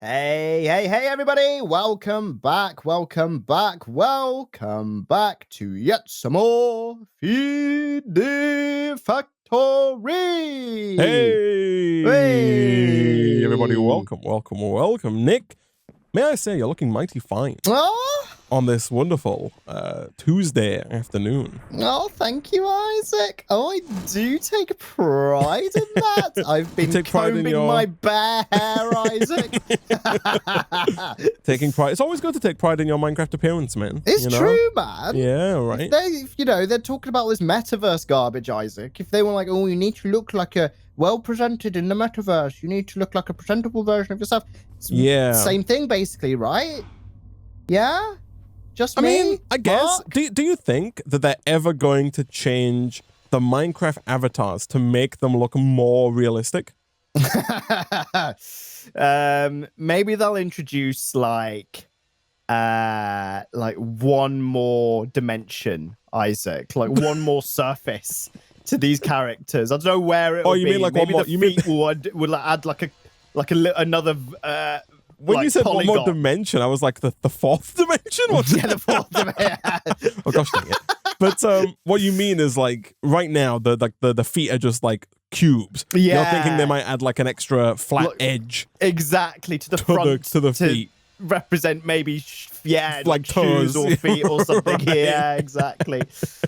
Hey, everybody. Welcome back to yet some more Feed the Factory. Hey, everybody. Welcome. Nick, may I say you're looking mighty fine on this wonderful Tuesday afternoon. Oh, thank you, Isaac. Oh, I do take pride in that. I've been combing my bare hair, Isaac. Taking pride. It's always good to take pride in your Minecraft appearance, man. It's true, man. Yeah, right. They're talking about this metaverse garbage, Isaac. If they were like, oh, you need to look like a well-presented in the metaverse. You need to look like a presentable version of yourself. It's same thing, basically, right? Yeah? I mean, I guess. Do you think that they're ever going to change the Minecraft avatars to make them look more realistic? Maybe they'll introduce like one more dimension, Isaac, like one more surface to these characters. I don't know where it. You mean like maybe one more? You mean would add like another. When you said polygon. One more dimension, I was like, the fourth dimension? Yeah, the fourth dimension. Oh, gosh dang it. But what you mean is, like, right now, the feet are just, like, cubes. Yeah. You're thinking they might add, like, an extra flat edge. Exactly, to the front. To the feet. Represent maybe like toes or feet or something. Right. Yeah, exactly.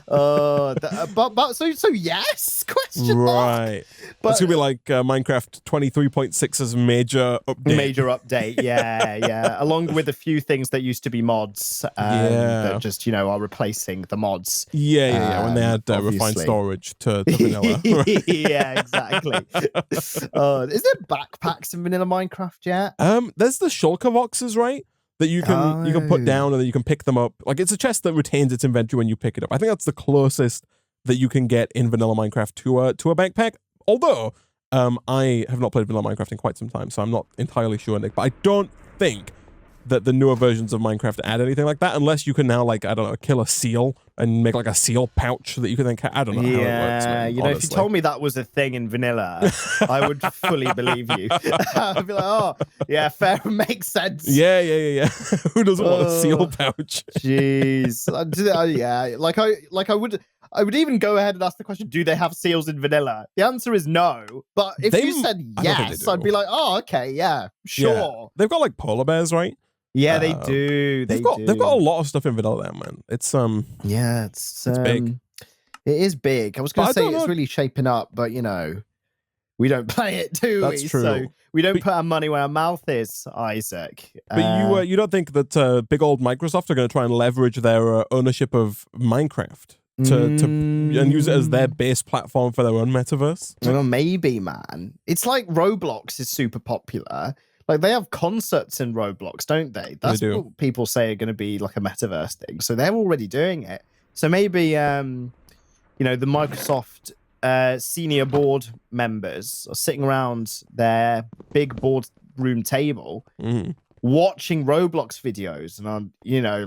But so yes, question mark. Right. But it's gonna be like Minecraft 23.6's major update. Yeah. Along with a few things that used to be mods that just are replacing the mods. Yeah. When they add refined storage to vanilla. Right. Yeah, exactly. Is there backpacks in vanilla Minecraft yet? There's the shulker boxes, right? That you can put down and then you can pick them up. Like, it's a chest that retains its inventory when you pick it up. I think that's the closest that you can get in vanilla Minecraft to a backpack. Although I have not played vanilla Minecraft in quite some time, so I'm not entirely sure, Nick. But I don't think that the newer versions of Minecraft add anything like that, unless you can now, like, I don't know, kill a seal and make like a seal pouch that you can then I don't know how it works, man, if you told me that was a thing in vanilla, I would fully believe you. I'd be like, oh, yeah, fair, makes sense. Yeah. Who doesn't want a seal pouch? Jeez. Yeah, I would even go ahead and ask the question, do they have seals in vanilla? The answer is no. But if you said yes, I'd be like, oh, okay, yeah, sure. Yeah. They've got like polar bears, right? Yeah, they do. They've got a lot of stuff in vanilla there, man. It's it's big. It is big. I was going to say it's really shaping up, but we don't play it, do we? That's true. So we don't put our money where our mouth is, Isaac. But you don't think that big old Microsoft are going to try and leverage their ownership of Minecraft and use it as their base platform for their own metaverse? Well, maybe, man. It's like Roblox is super popular. Like, they have concerts in Roblox, don't they? That's what people say are going to be like a metaverse thing. So they're already doing it. So maybe, the Microsoft senior board members are sitting around their big boardroom table watching Roblox videos and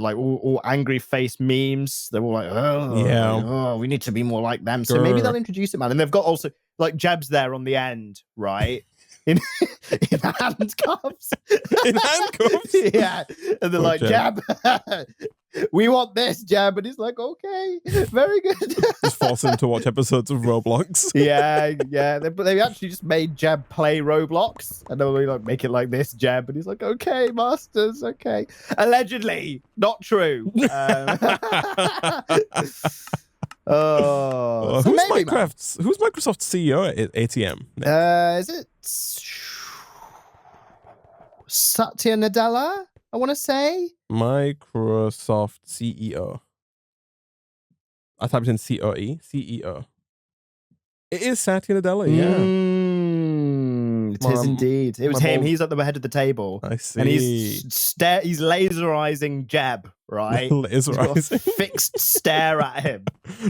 like all angry face memes. They're all like, oh, we need to be more like them. So maybe they'll introduce it, man. And they've got also like Jeb's there on the end, right? In handcuffs. In handcuffs? Yeah. And they're like, Jeb, we want this, Jeb. And he's like, okay, very good. Just force him to watch episodes of Roblox. Yeah. They actually just made Jeb play Roblox. And they're like, make it like this, Jeb. And he's like, okay, masters, okay. Allegedly, not true. Who's Microsoft's CEO at ATM? Is it Satya Nadella? I want to say Microsoft CEO. I typed in COE. CEO. It is Satya Nadella. Yeah. It is indeed. It was him. He's at the head of the table. I see. And he's laserizing Jeb, right? Laserizing. Fixed stare at him.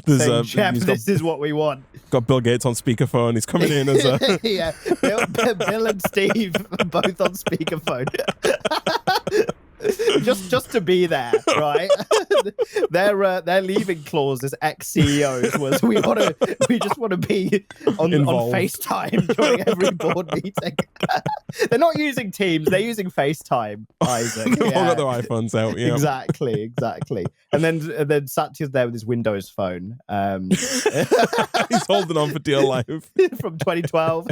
There's Jeb, this is what we want. Got Bill Gates on speakerphone. He's coming in as a... Yeah. Bill and Steve both on speakerphone. just to be there, right? their leaving clause as ex-CEOs was we just want to be on FaceTime during every board meeting. They're not using Teams, they're using FaceTime, Isaac. They've all got their iPhones out, yeah. Exactly. And then Satya's there with his Windows phone. He's holding on for dear life. From 2012.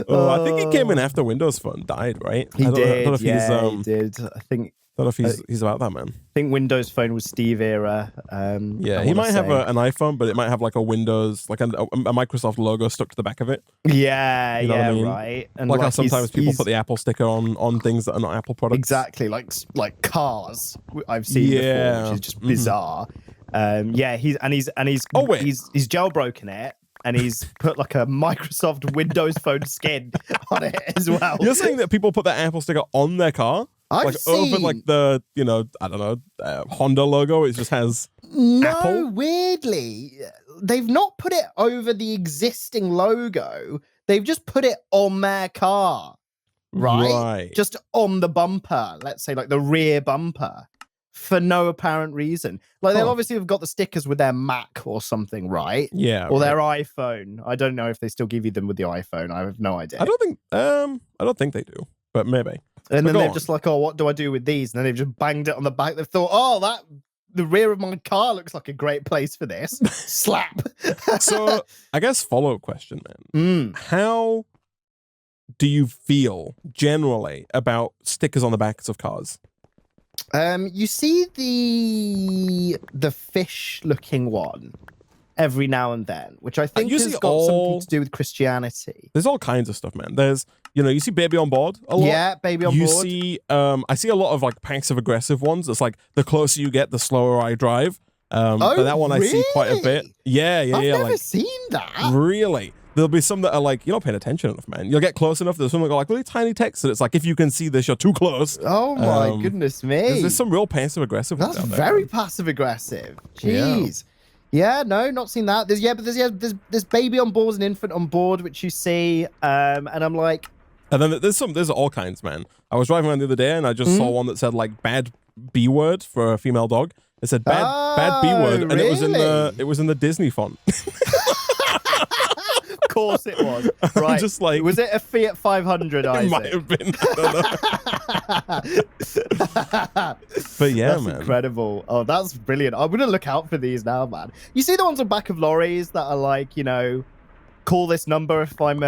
I think he came in after Windows Phone died, right? He did. He did. I think. I don't know if he's about that, man. I think Windows Phone was Steve era. He might have an iPhone, but it might have like a Windows, like a Microsoft logo stuck to the back of it. Yeah, you know what I mean? Right. And like how sometimes people put the Apple sticker on things that are not Apple products. Exactly, like cars I've seen before, which is just bizarre. He's jailbroken it. And he's put like a Microsoft Windows Phone skin on it as well. You're saying that people put that Apple sticker on their car? Over like the, I don't know, Honda logo, it just has Apple? Weirdly, they've not put it over the existing logo. They've just put it on their car, right? Just on the bumper, let's say like the rear bumper, for no apparent reason. Like they'll obviously have got the stickers with their Mac or something, right? Yeah. Or their iPhone. I don't know if they still give you them with the iPhone. I have no idea. I don't think they do, but maybe. And then they're just like, oh, what do I do with these? And then they've just banged it on the back. They've thought, oh, the rear of my car looks like a great place for this. Slap. So I guess follow-up question, man. How do you feel generally about stickers on the backs of cars? You see the fish-looking one every now and then, which I think has got something to do with Christianity. There's all kinds of stuff, man. There's, you see Baby on Board a lot. Yeah, Baby on Board. You see, I see a lot of like passive-aggressive ones. It's like the closer you get, the slower I drive. But that one really? I see quite a bit. Yeah. I've never seen that. Really? There'll be some that are like, you're not paying attention enough, man. You'll get close enough. There's some that got like really tiny text, and it's like, if you can see this, you're too close. Oh my goodness me. There's some real passive-aggressive ones out there. That's very passive-aggressive. Jeez. Yeah, no, not seen that. There's Baby on Board and Infant on Board, which you see, and I'm like... And then there's all kinds, man. I was driving around the other day, and I just saw one that said like bad B word for a female dog. It said bad B word, and really? it was in the Disney font. Of course it was. Right. Just like, was it a Fiat 500, Isaac? It might have been. I don't know. But yeah, that's man. Incredible. Oh, that's brilliant. I'm going to look out for these now, man. You see the ones on back of lorries that are like, call this number if I'm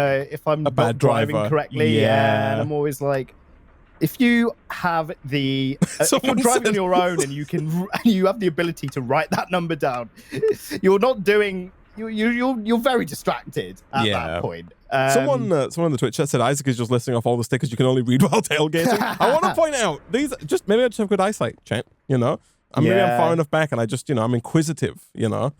not driving correctly. Yeah. And I'm always like, if you have if you're driving on your own and you have the ability to write that number down, you're not doing... You're very distracted at that point. Someone in the Twitch chat said Isaac is just listing off all the stickers you can only read while tailgating. I want to point out these. Maybe I just have good eyesight, chat. Maybe I'm far enough back, and I just I'm inquisitive.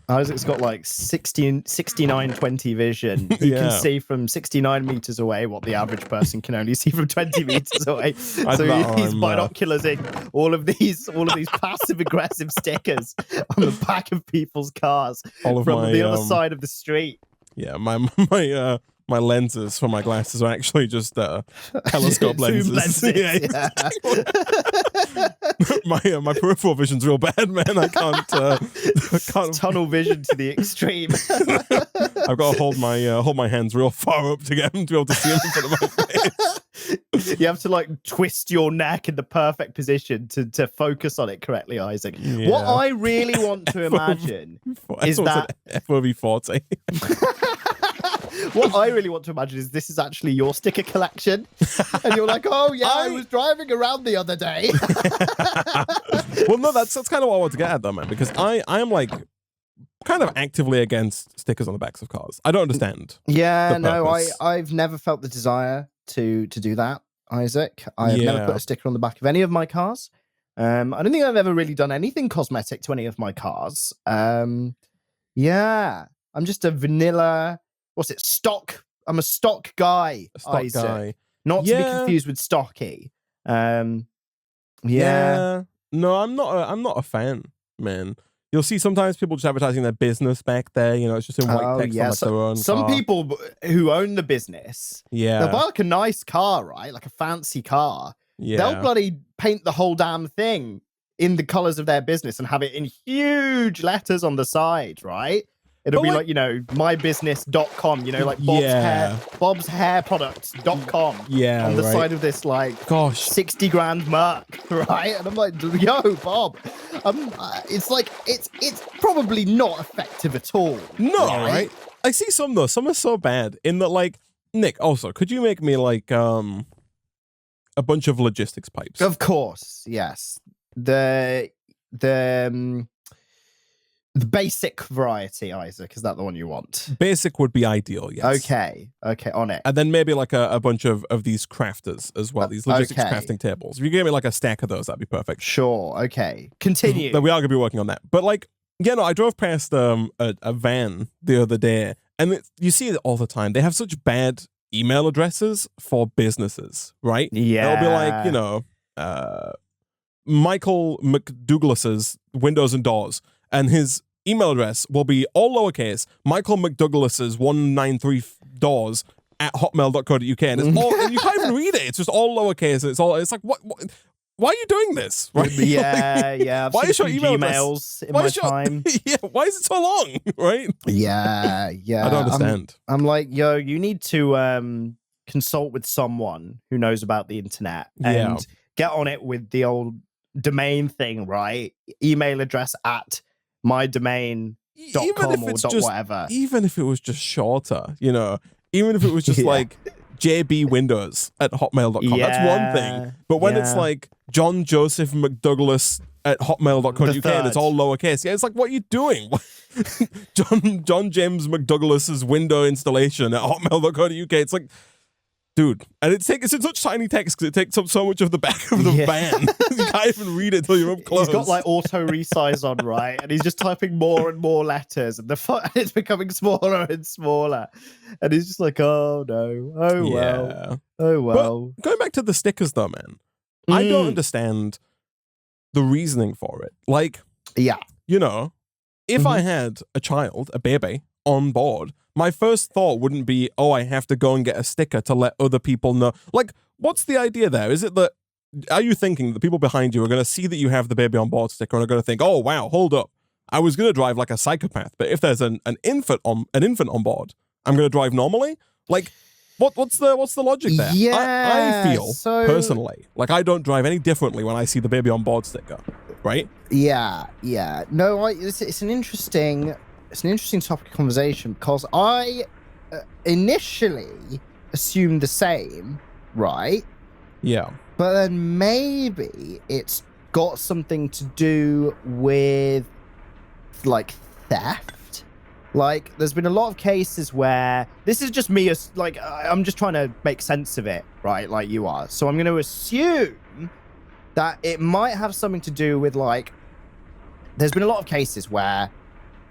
Isaac's got like 69/20 vision. He can see from 69 meters away what the average person can only see from 20 meters away. So he's binoculars all of these passive aggressive stickers on the back of people's cars from the other side of the street. Yeah, my lenses for my glasses are actually just telescope lenses. Yeah. my peripheral vision's real bad, man. I can't tunnel vision to the extreme. I've got to hold my hands real far up to get them to be able to see them in front of my face. You have to like twist your neck in the perfect position to focus on it correctly, Isaac. Yeah. What I really want to imagine is that FOV 40. What I really want to imagine is this is actually your sticker collection. And you're like, oh, yeah, I was driving around the other day. Well, no, that's kind of what I want to get at, though, man, because I am like kind of actively against stickers on the backs of cars. I don't understand. Yeah, no, I've never felt the desire to do that, Isaac. I've never put a sticker on the back of any of my cars. I don't think I've ever really done anything cosmetic to any of my cars. Yeah, I'm just a vanilla... What's it? Stock. I'm a stock guy. Isaac. Guy. Not to be confused with stocky. No, I'm not a fan, man. You'll see sometimes people just advertising their business back there. It's just in white text on like their own some car. People who own the business, they'll buy like a nice car, right? Like a fancy car. They'll bloody paint the whole damn thing in the colors of their business and have it in huge letters on the side, right? It'll be like, you know, mybusiness.com, you know, like Bob's hairproducts.com on the side of this, like, 60 grand mark, right? And I'm like, yo, Bob, it's like, it's probably not effective at all. No, right? I see some, though. Some are so bad in that, like, Nick, also, could you make me, like, a bunch of logistics pipes? Of course, yes. The basic variety, Isaac, is that the one you want? Basic would be ideal, yes. Okay, on it. And then maybe like a bunch of these crafters as well, these logistics crafting tables. If you gave me like a stack of those, that'd be perfect. Sure, okay. Continue. Then we are going to be working on that. But like, yeah, no, I drove past a van the other day, and you see it all the time. They have such bad email addresses for businesses, right? Yeah. They'll be like, you know, Michael McDouglas's Windows and Doors. And his email address will be all lowercase, Michael McDouglas's 193 doors at hotmail.co.uk. And it's all, and you can't even read it. It's just all lowercase. It's like, what why are you doing this? Right? Yeah. Why is your email emails in my time? Yeah, why is it so long? Right? Yeah. I don't understand. I'm like, yo, you need to consult with someone who knows about the internet and get on it with the old domain thing, right? Email address at mydomain.com or whatever. Even if it was just shorter, you know, even if it was just like jbwindows at hotmail.com, that's one thing. But when it's like John Joseph McDouglas at hotmail.co.uk and it's all lowercase, it's like, what are you doing? John James McDouglas's window installation at hotmail.co.uk. It's like, dude, and it's in such tiny text because it takes up so much of the back of the van. You can't even read it till you're up close. He's got like auto resize on, right? And he's just typing more and more letters, and it's becoming smaller and smaller. And he's just like, oh no, oh well. But going back to the stickers, though, man, I don't understand the reasoning for it. Like, you know, if I had a child, a baby, on board, my first thought wouldn't be, oh, I have to go and get a sticker to let other people know. Like, what's the idea there? Is it that, are you thinking the people behind you are going to see that you have the baby on board sticker and are going to think, oh, wow, hold up. I was going to drive like a psychopath, but if there's an infant on board, I'm going to drive normally? Like, what's the logic there? Yeah, I feel, personally, like I don't drive any differently when I see the baby on board sticker, right? Yeah. No, it's an interesting topic of conversation because I initially assumed the same, right? Yeah. But then maybe it's got something to do with like theft. Like there's been a lot of cases where this is just me as like I'm just trying to make sense of it, right? Like you are. So I'm going to assume that it might have something to do with like there's been a lot of cases where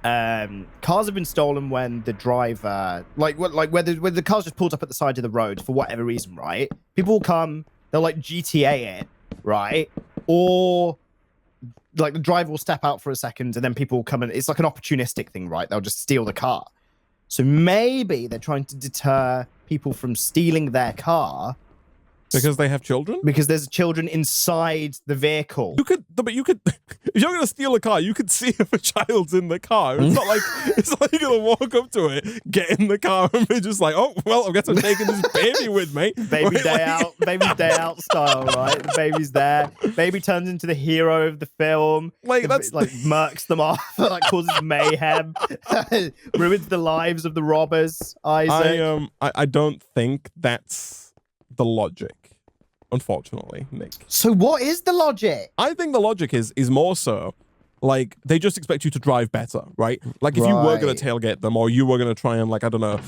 cars have been stolen when the driver, like where the car's just pulled up at the side of the road for whatever reason, right? People will come, they'll like GTA it, right? Or like the driver will step out for a second and then people will come and it's like an opportunistic thing, right? They'll just steal the car. So maybe they're trying to deter people from stealing their car. Because they have children? Because there's children inside the vehicle. You could, if you're going to steal a car, you could see if a child's in the car. It's not like you're going to walk up to it, get in the car, and be just like, oh, well, I guess I'm taking this baby with me. Baby day out style, right? The baby's there. Baby turns into the hero of the film. Like, that's like murks them off, like causes mayhem, ruins the lives of the robbers. Isaac. I don't think that's the logic. Unfortunately, Nick. So what is the logic? I think the logic is more so like they just expect you to drive better, right? Like if you were going to tailgate them or you were going to try and like, I don't know,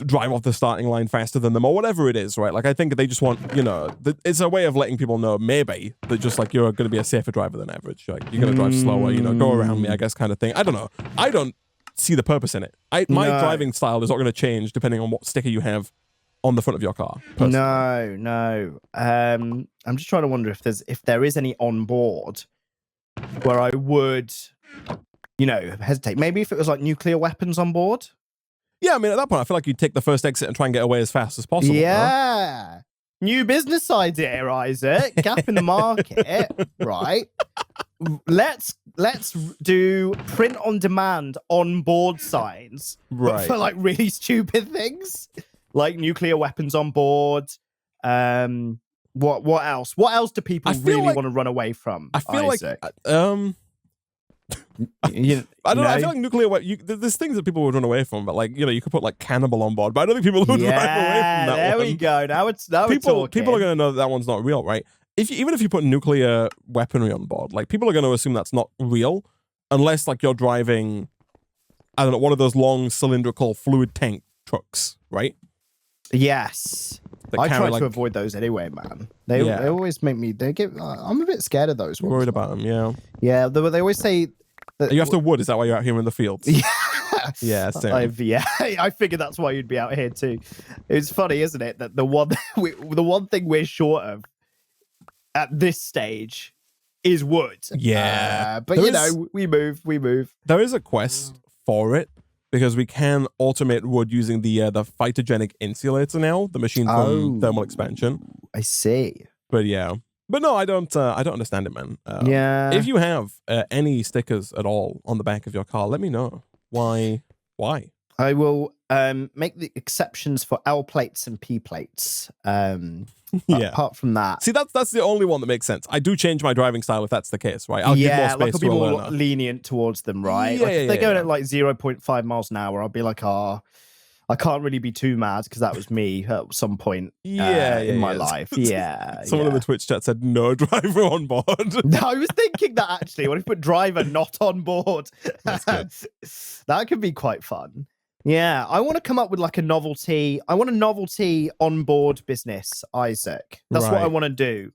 drive off the starting line faster than them or whatever it is, right? Like I think they just want, you know, it's a way of letting people know maybe that just like you're going to be a safer driver than average. Like you're going to drive slower, you know, go around me, I guess kind of thing. I don't know. I don't see the purpose in it. My driving style is not going to change depending on what sticker you have on the front of your car. Personally. No. I'm just trying to wonder if there is any on board where I would, you know, hesitate. Maybe if it was like nuclear weapons on board. Yeah, I mean, at that point, I feel like you'd take the first exit and try and get away as fast as possible. Yeah. New business idea, Isaac. Gap in the market, right? Let's do print on demand on board signs, but for like really stupid things, like nuclear weapons on board. What else? What else do people really want to run away from? I feel Isaac? I don't know. I feel like nuclear. There's things that people would run away from, but like you could put like cannibal on board. But I don't think people would run away from that. There we go. Now people are going to know that one's not real, right? Even if you put nuclear weaponry on board, like people are going to assume that's not real, unless like you're driving, I don't know, one of those long cylindrical fluid tank trucks, right? Yes. I try to avoid those anyway, man. They always make me. I'm a bit scared of those. Worried about them, yeah. Yeah, they always say that you have to wood. Is that why you're out here in the fields? Yeah, I figured that's why you'd be out here too. It's funny, isn't it, that the one thing we're short of at this stage is wood. Yeah, but we move. There is a quest for it. Because we can automate wood using the phytogenic insulator now, the machine from thermal expansion. I see. But no, I don't understand it, man. If you have any stickers at all on the back of your car, let me know. Why? I will make the exceptions for L plates and P plates. Apart from that, see, that's the only one that makes sense. I do change my driving style if that's the case, right? I'll give more space I'll be more lenient towards them, right? If they're going at like 0.5 miles an hour, I'll be like, I can't really be too mad because that was me at some point in my life. Someone in the Twitch chat said no driver on board. No, I was thinking that actually. What if you put driver not on board? That's good. That could be quite fun. Yeah, I want to come up with like a novelty. I want a novelty on-board business, Isaac. That's what I want to do.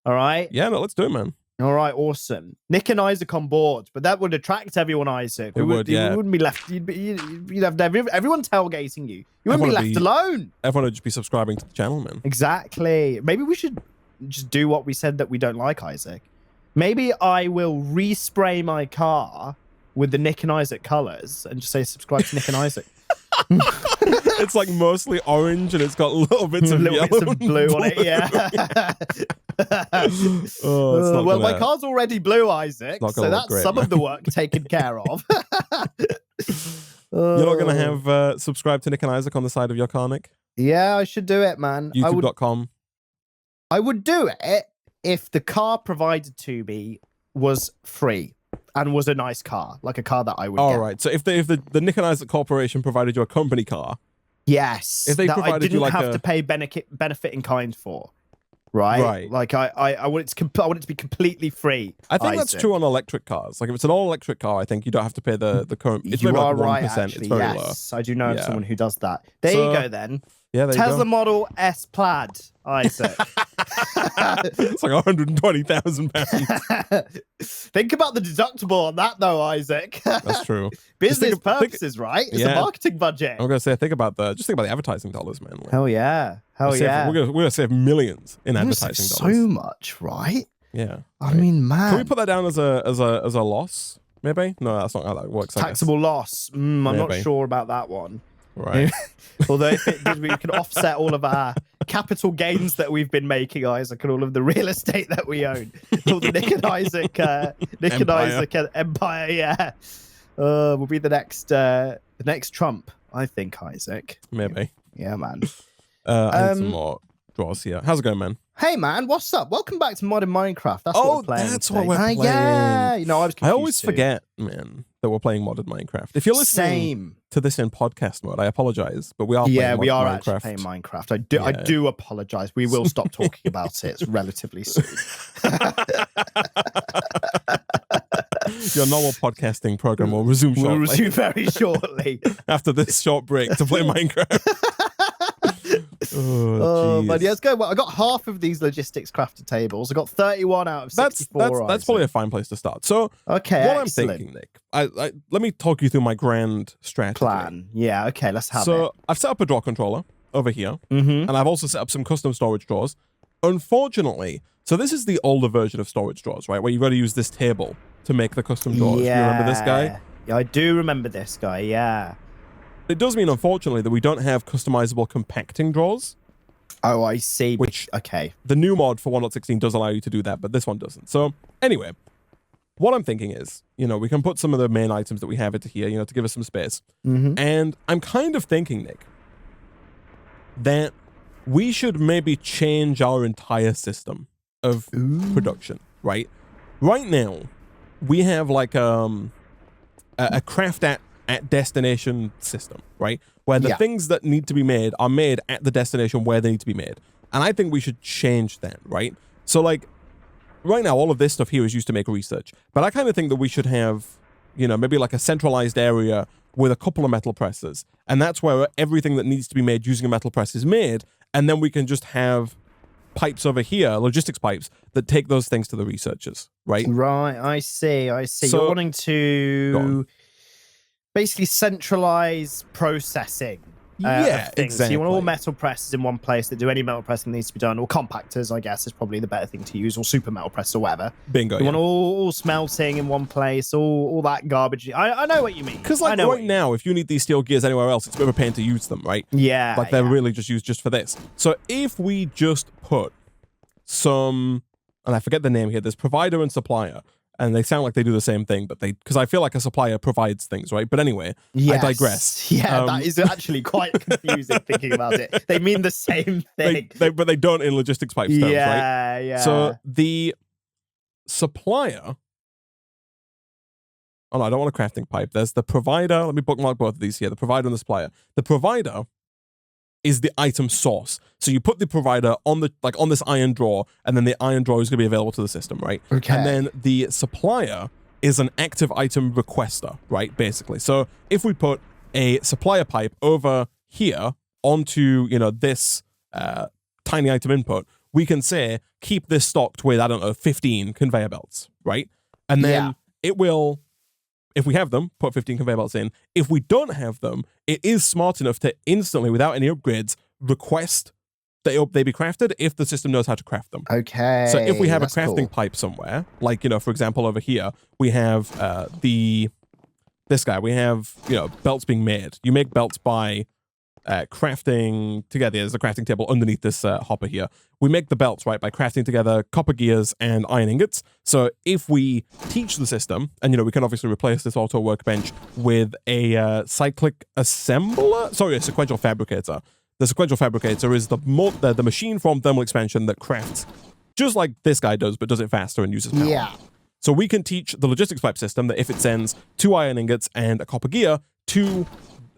All right? Yeah, no, let's do it, man. All right, awesome. Nick and Isaac on board, but that would attract everyone, Isaac. It would, yeah. You wouldn't be left. You'd have everyone tailgating you. You wouldn't be left alone. Everyone would just be subscribing to the channel, man. Exactly. Maybe we should just do what we said that we don't like, Isaac. Maybe I will respray my car with the Nick and Isaac colors and just say subscribe to Nick and Isaac. It's like mostly orange and it's got little bits of yellow bits of blue on it. Yeah. Well, my car's already blue, Isaac, so that's some of the work taken care of. You're not gonna have subscribe to Nick and Isaac on the side of your car, Nick? Yeah, I should do it, man. YouTube.com. I would do it if the car provided to me was free and was a nice car, like a car that I would get. All right. So if the Nick and Isaac Corporation provided you a company car, yes, if they provided I didn't you like have to pay benefit in kind for, right? Like I want it to be completely free. I think that's true on electric cars. Like if it's an all-electric car, I think you don't have to pay the current. It's you maybe are like 1%. right, actually. It's very yes, low. I do know of someone who does that. There you go, then. Yeah, there Tesla you go. Model S Plaid, Isaac. It's like £120,000. Think about the deductible on that, though, Isaac. That's true. Business purposes, right? It's a marketing budget. I'm gonna say, think about the advertising dollars, man. Like, hell yeah, we're gonna save millions in advertising dollars. So much, right? Yeah. I mean, man. Can we put that down as a loss? Maybe. No, that's not how that works. Taxable loss. I'm not sure about that one. Right. Although if it did, we can offset all of our capital gains that we've been making, Isaac, and all of the real estate that we own. All the Nick and Isaac empire, yeah. Will be the next Trump, I think, Isaac. Maybe. Yeah, man. I need some more draws here. How's it going, man? Hey, man, what's up? Welcome back to Modern Minecraft. That's what we're playing. That's what we're playing. Yeah, I was confused. I always forget, man, that we're playing Modded Minecraft. If you're listening to this in podcast mode, I apologize, but we are playing Modded Minecraft. Actually playing Minecraft. I do apologize. We will stop talking about it relatively soon. Your normal podcasting program will resume shortly. We'll resume very shortly. After this short break to play Minecraft. But yeah, let's go. Well, I got half of these logistics crafted tables. I got 31 out of 64. That's probably a fine place to start. So, okay, what I'm thinking, Nick, let me talk you through my grand strategy. Plan. Yeah, okay, let's have it. So, I've set up a drawer controller over here, and I've also set up some custom storage drawers. Unfortunately, so this is the older version of storage drawers, right? Where you've got to use this table to make the custom drawers. Yeah. Do you remember this guy? Yeah, I do remember this guy, yeah. It does mean, unfortunately, that we don't have customizable compacting drawers. Oh, I see. Which, okay. The new mod for 1.16 does allow you to do that, but this one doesn't. So anyway, what I'm thinking is, we can put some of the main items that we have into here, to give us some space. And I'm kind of thinking, Nick, that we should maybe change our entire system of production, right? Right now, we have like a craft at destination system, right? Where the things that need to be made are made at the destination where they need to be made. And I think we should change that, right? So like, right now, all of this stuff here is used to make research. But I kind of think that we should have, maybe like a centralized area with a couple of metal presses. And that's where everything that needs to be made using a metal press is made. And then we can just have pipes over here, logistics pipes, that take those things to the researchers, right? Right, I see. So, you're wanting to basically centralize processing. Yeah, exactly. So you want all metal presses in one place that do any metal pressing that needs to be done, or compactors, I guess, is probably the better thing to use, or super metal press or whatever. Bingo. You want all smelting in one place, all that garbage. I know what you mean. Because like right now, if you need these steel gears anywhere else, it's a bit of a pain to use them, right? Yeah. Like they're really just used just for this. So if we just put some, and I forget the name here, there's provider and supplier. And they sound like they do the same thing, but because I feel like a supplier provides things, right? But anyway, I digress. Yeah, that is actually quite confusing thinking about it. They mean the same thing. But they don't in logistics pipe terms, right? Yeah. So the supplier, oh no, I don't want a crafting pipe. There's the provider. Let me bookmark both of these here. The provider and the supplier. The provider is the item source. So you put the provider on this iron drawer, and then the iron drawer is going to be available to the system, right? Okay. And then the supplier is an active item requester, right? Basically. So if we put a supplier pipe over here onto, this tiny item input, we can say, keep this stocked with, 15 conveyor belts, right? And then it will, if we have them, put 15 conveyor belts in. If we don't have them, it is smart enough to instantly, without any upgrades, request that they be crafted if the system knows how to craft them. Okay. So if we have a crafting pipe somewhere, like, for example, over here, we have this guy. We have, belts being made. You make belts by crafting together. There's a crafting table underneath this hopper here. We make the belts, right, by crafting together copper gears and iron ingots. So if we teach the system, and, we can obviously replace this auto workbench with a cyclic assembler, a sequential fabricator. The sequential fabricator is the machine from thermal expansion that crafts just like this guy does, but does it faster and uses power. Yeah. So we can teach the logistics pipe system that if it sends 2 iron ingots and a copper gear to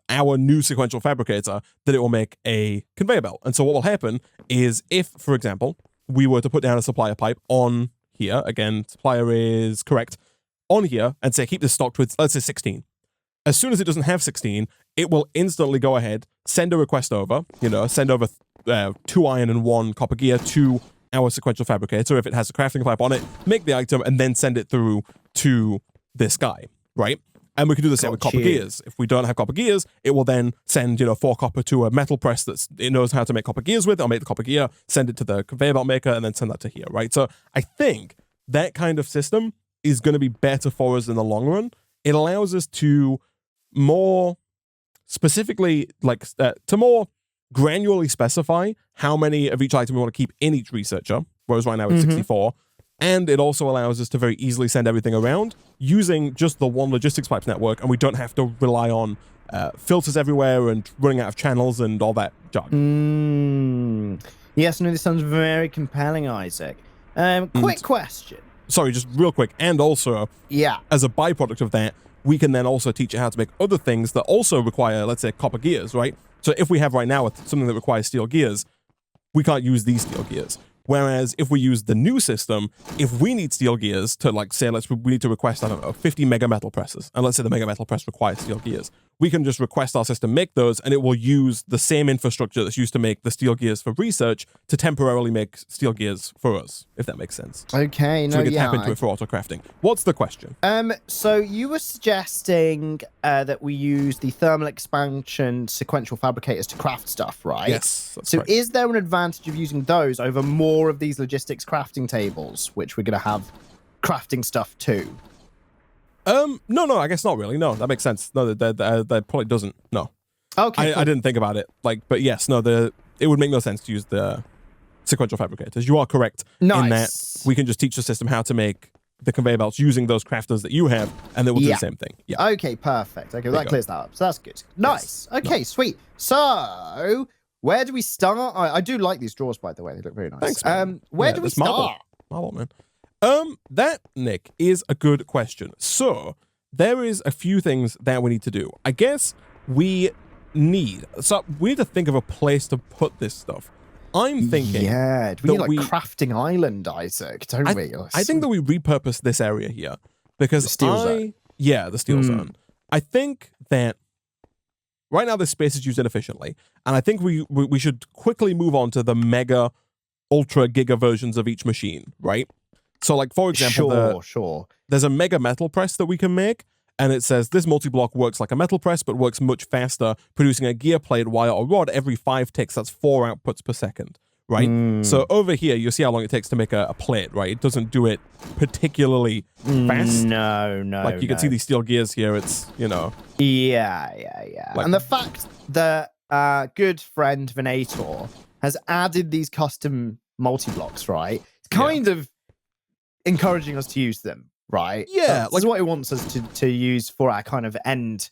our new sequential fabricator, that it will make a conveyor belt. And so what will happen is if, for example, we were to put down a supplier pipe on here, again, supplier is correct, on here, and say keep this stocked with, let's say, 16. As soon as it doesn't have 16, it will instantly go ahead, send a request over, send over 2 iron and 1 copper gear to our sequential fabricator if it has a crafting pipe on it, make the item, and then send it through to this guy, right? And we can do the same with copper gears. If we don't have copper gears, it will then send, 4 copper to a metal press it knows how to make copper gears with. It'll make the copper gear, send it to the conveyor belt maker, and then send that to here, right? So I think that kind of system is going to be better for us in the long run. It allows us to more specifically, to more granularly specify how many of each item we want to keep in each researcher, whereas right now it's 64. And it also allows us to very easily send everything around using just the one logistics pipes network, and we don't have to rely on filters everywhere and running out of channels and all that jargon. Yes, no, this sounds very compelling, Isaac. Quick question. Sorry, just real quick. And also, as a byproduct of that, we can then also teach it how to make other things that also require, let's say, copper gears, right? So if we have right now something that requires steel gears, we can't use these steel gears. Whereas if we use the new system, if we need steel gears to, say, we need to request, 50 mega metal presses, and let's say the mega metal press requires steel gears, we can just request our system make those, and it will use the same infrastructure that's used to make the steel gears for research to temporarily make steel gears for us, if that makes sense. Okay, so we can tap into it for auto crafting. What's the question? So you were suggesting that we use the thermal expansion sequential fabricators to craft stuff, right? Yes, that's so right. Is there an advantage of using those over more of these logistics crafting tables, which we're going to have crafting stuff too? No, I guess not really. No, that makes sense. No, that probably doesn't. No. Okay. I didn't think about it. But yes, no, it would make no sense to use the sequential fabricators. You are correct in that we can just teach the system how to make the conveyor belts using those crafters that you have, and then we'll do the same thing. Yeah. Okay, perfect. Okay, that clears that up. So that's good. Nice. Yes. Okay, sweet. So where do we start? I do like these drawers, by the way. They look very nice. Thanks, man. Where do we start? Marble, man. That, Nick, is a good question. So there is a few things that we need to do. I guess we need to think of a place to put this stuff. I'm thinking, do we need like crafting island, Isaac? Don't we? I think that we repurpose this area here because the steel zone. Yeah, the steel zone. I think that right now this space is used inefficiently, and I think we should quickly move on to the mega, ultra, giga versions of each machine, right? So, like for example, there's a mega metal press that we can make. And it says this multi-block works like a metal press, but works much faster, producing a gear plate, wire, or rod every 5 ticks. That's 4 outputs per second, right? So over here, you'll see how long it takes to make a plate, right? It doesn't do it particularly fast. No. Like you can see these steel gears here. It's, Yeah. Like, and the fact that good friend Venator has added these custom multi-blocks, right? It's kind of encouraging us to use them. Right? Yeah. That's what it wants us to use for our kind of end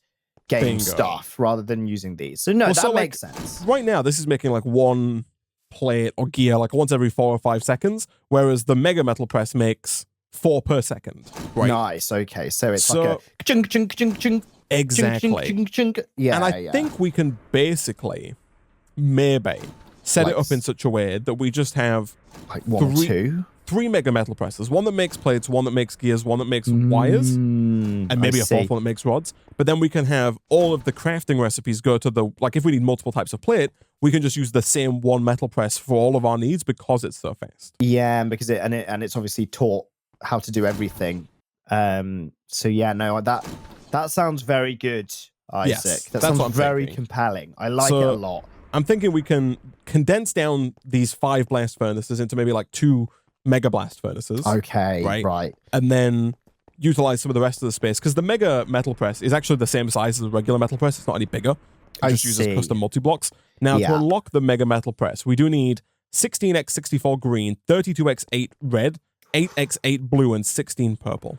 game stuff rather than using these. So no, that makes sense. Right now, this is making like 1 plate or gear like once every 4 or 5 seconds, whereas the mega metal press makes 4 per second. Right? Nice. Okay. So it's like a chunk, chunk, chunk, chunk. Exactly. Chunk, chunk, chunk. Yeah. And I think we can basically maybe set it up in such a way that we just have like 1 or 2? 3 mega metal presses. One that makes plates, one that makes gears, one that makes wires, and maybe a 4th one that makes rods. But then we can have all of the crafting recipes go to the, like if we need multiple types of plate, we can just use the same 1 metal press for all of our needs because it's so fast. Yeah, and because it's obviously taught how to do everything. So yeah, no, that sounds very good, Isaac. Yes, that sounds very compelling. I like it a lot. I'm thinking we can condense down these 5 blast furnaces into maybe like 2 mega blast furnaces. Okay, right. And then utilize some of the rest of the space because the mega metal press is actually the same size as the regular metal press. It's not any bigger. It just uses custom multi-blocks. Now, to unlock the mega metal press, we do need 16x64 green, 32x8 red, 8x8 blue, and 16 purple.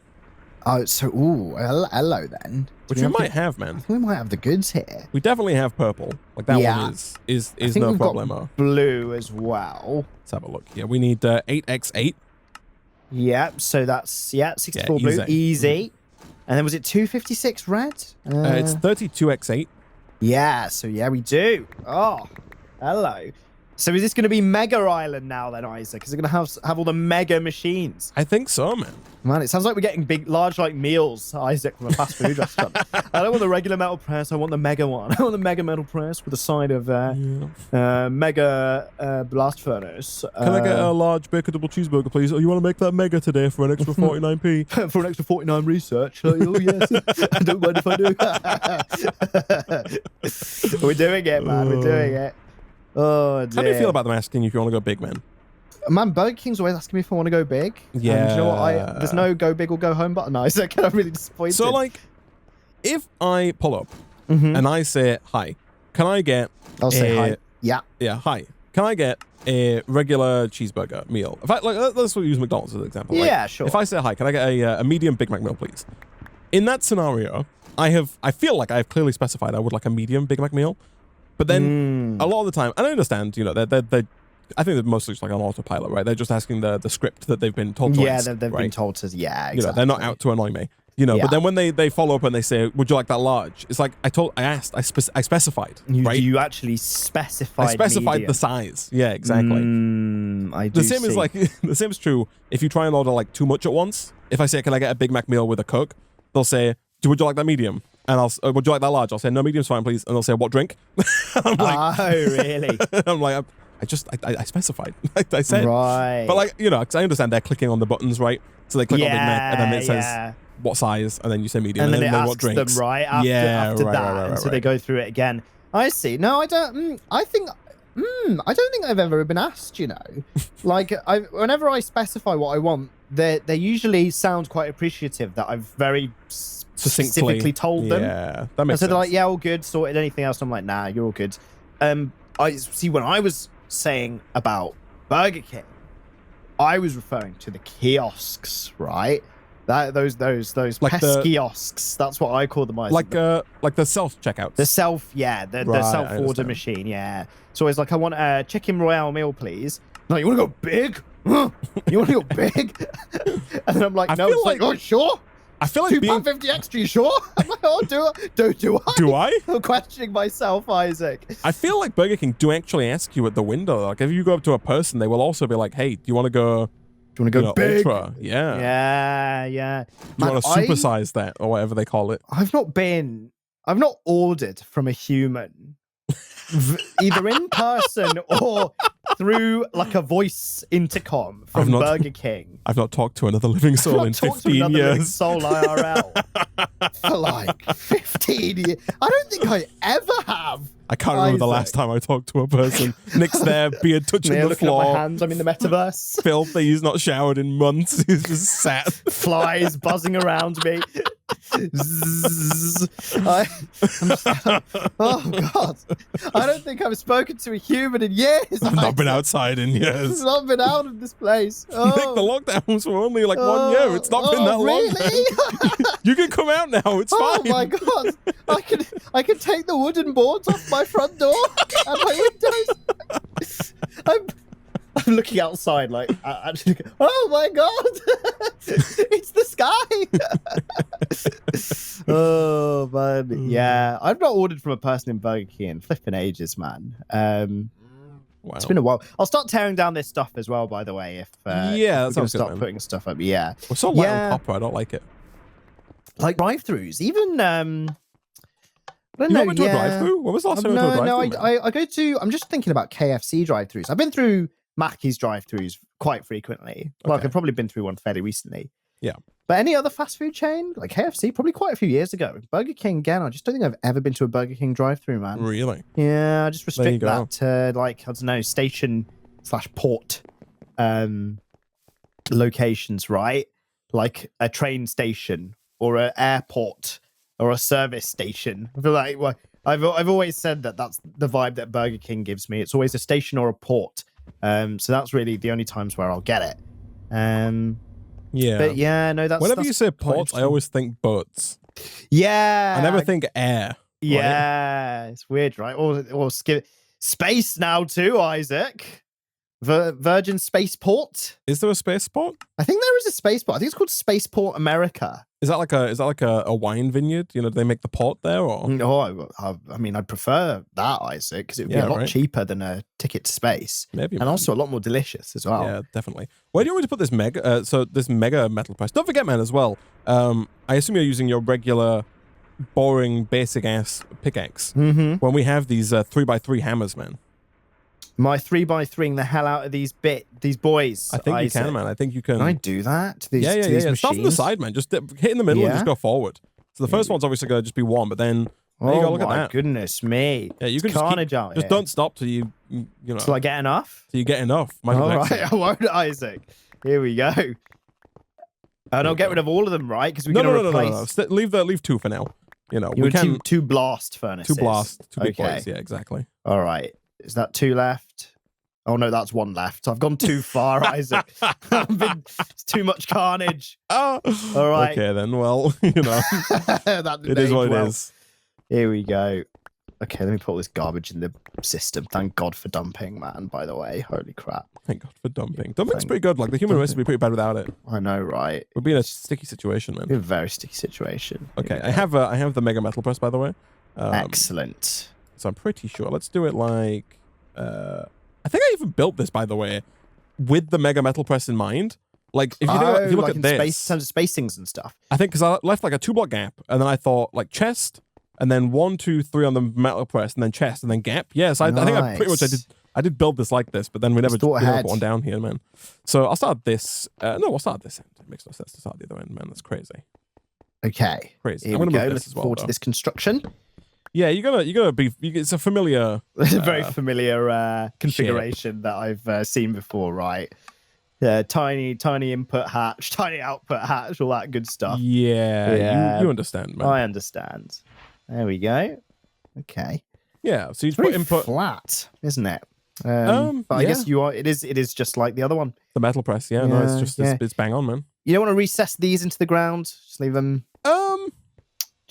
Oh, so, hello then. Which we might have, man. We might have the goods here. We definitely have purple. Like that one is no problemo. Blue as well. Let's have a look here. We need 8x8. Yeah, so that's 64 blue, easy. And then was it 256 red? It's 32x8. Yeah, so we do. Oh, hello. So is this going to be Mega Island now then, Isaac? Is it going to have all the mega machines? I think so, man. Man, it sounds like we're getting large like meals, Isaac, from a fast food restaurant. I don't want the regular metal press. I want the mega one. I want the mega metal press with a side of mega blast furnace. Can I get a large bacon double cheeseburger, please? Oh, you want to make that mega today for an extra 49p? For an extra 49 research. Oh, yes. I don't mind if I do. We're doing it, man. We're doing it. Oh, dear. How do you feel about them asking if you want to go big, man? Man, Burger King's always asking me if I want to go big. Yeah. And you know what? There's no go big or go home button, Isaac. I'm really disappointed. So, like, if I pull up and I say, hi, can I get I'll say hi. Yeah. Yeah, hi. Can I get a regular cheeseburger meal? In fact, like, let's use McDonald's as an example. Yeah, like, sure. If I say, hi, can I get a medium Big Mac meal, please? In that scenario, I feel like I've clearly specified I would like a medium Big Mac meal. But then a lot of the time, and I understand, you know, I think they're mostly just like on autopilot, right? They're just asking the script that they've been told to ask, they've been told to, exactly. You know, they're not out to annoy me, you know. But then when they follow up and they say, would you like that large? It's like, I specified, right? You actually specified I specified medium. The size. Yeah, exactly. I do The same is like, the same is true if you try and order like too much at once. If I say, can I get a Big Mac meal with a Coke? They'll say, would you like that medium? And would you like that large? I'll say, no, medium's fine, please. And they'll say, what drink? I'm like, oh, really? I'm like, I specified. I said. Right. But like, you know, because I understand they're clicking on the buttons, right? So they click on Big Mac, and then it says what size, and then you say medium, and then it asks what drinks. them, right? After that, and so they go through it again. I see. No, I don't. I don't think I've ever been asked, you know. Like, whenever I specify what I want, they usually sound quite appreciative that I've very specifically told them. Yeah, that makes sense. So they're like, yeah, all good, sorted, anything else? I'm like, nah, you're all good. I see when I was saying about Burger King, I was referring to the kiosks, right? Those like pest kiosks. That's what I call them. Like the self checkouts. The self order machine. Yeah. So it's like, I want a chicken royale meal, please. No, you want to go big? You want to go big? And then I'm like, no. It's like, oh, sure. I feel like £2.50 extra. You sure? I'm like, oh, do I? Do I? I'm questioning myself, Isaac. I feel like Burger King do actually ask you at the window. Like, if you go up to a person, they will also be like, hey, do you want to go? Do you want to go big? Ultra? Yeah. Yeah. Do you want to supersize that or whatever they call it? I've not ordered from a human, either in person or through like a voice intercom from Burger King. I've not talked to another living soul in 15 years. Soul IRL for like 15 years. I don't think I ever have. I can't remember the last time I talked to a person. Nick's there, beard touching the floor. At my hands, I'm in the metaverse. Filthy, he's not showered in months. He's just sat. Flies buzzing around me. Oh God! I don't think I've spoken to a human in years. I've not been outside in years. I've not been out of this place. Nick, the lockdowns were only like 1 year. It's not been that long. You can come out now. It's fine. Oh my God! I can take the wooden boards off my front door and my windows. I'm looking outside like, oh my God, it's the sky. Oh man, yeah. I've not ordered from a person in Burger King in flipping ages, man. Wow. It's been a while. I'll start tearing down this stuff as well, by the way. If that sounds good, start putting stuff up. Yeah, we're so light on copper. I don't like it. Like drive-throughs, even. I don't you know. went to a drive-through? When was the last time you went to a drive-through? No, I go to. I'm just thinking about KFC drive-throughs. I've been through Mackey's drive-throughs quite frequently. Okay. Like I've probably been through one fairly recently. Yeah. But any other fast food chain, like KFC, probably quite a few years ago. Burger King, again, I just don't think I've ever been to a Burger King drive-through, man. Really? Yeah, I just restrict that to like, I don't know, station/port locations, right? Like a train station or an airport or a service station. I feel like, well, I've always said that that's the vibe that Burger King gives me. It's always a station or a port. So that's really the only times where I'll get it. Yeah. But yeah, no, that's... Whenever you say ports, I always think boats. Yeah. I never think air. Yeah. Right? It's weird, right? Or skip space now too, Isaac. Virgin Spaceport. Is there a spaceport? I think there is a spaceport. I think it's called Spaceport America. Is that like a wine vineyard? You know, do they make the port there? Or no, I mean, I'd prefer that, Isaac, because it would be a lot cheaper than a ticket to space. Maybe, and also a lot more delicious as well. Yeah, definitely. Where do you want me to put this mega? This mega metal press. Don't forget, man, as well. I assume you're using your regular, boring, basic ass pickaxe when we have these 3x3 hammers, man. My 3x3ing the hell out of these boys. I think you can, man. I think you can. Can I do that? To these, yeah. Machines? Start from the side, man. Just hit in the middle and just go forward. So the first one's obviously going to just be one, but then there you go. Look at that. Goodness me! Yeah, you can carnage out just don't stop till you know. Till I get enough. Till you get enough. All right, I won't, Isaac. Here we go. And I'll get rid of all of them, right? Because we're going to replace. No. Leave two for now. You know, we can two blast furnaces. Two big boys. Yeah, exactly. All right. Is that two left? Oh no, that's one left. I've gone too far, Isaac. It's too much carnage. Oh, all right. Okay, then. Well, you know, it is what it is. Here we go. Okay, let me put all this garbage in the system. Thank God for dumping, man. By the way, holy crap. Thank God for dumping. Dumping's pretty good. Like the human race would be pretty bad without it. I know, right? We'd be in a sticky situation, man. A very sticky situation. Okay, I have the mega metal press, by the way. Excellent. So I'm pretty sure. Let's do it like. I think I even built this, by the way, with the mega metal press in mind. Like, if you look at this, in terms of spacings and stuff. I think because I left like a 2-block gap, and then I thought like chest, and then 1, 2, 3 on the metal press, and then chest, and then gap. Yes, I think I pretty much I did build this like this, but then we never put one down here, man. So I'll start this. No, we'll start this end. It makes no sense to start the other end, man. That's crazy. Okay. Crazy. Here we go. Looking forward to this construction. Yeah, you're gonna be. It's a familiar. It's a very familiar configuration that I've seen before, right? Yeah, tiny input hatch, tiny output hatch, all that good stuff. Yeah. You understand, man. I understand. There we go. Okay. Yeah, so you It's put very input flat, isn't it? But I yeah. guess you are. It is just like the other one. The metal press. Yeah, no, it's just it's bang on, man. You don't want to recess these into the ground. Just leave them. What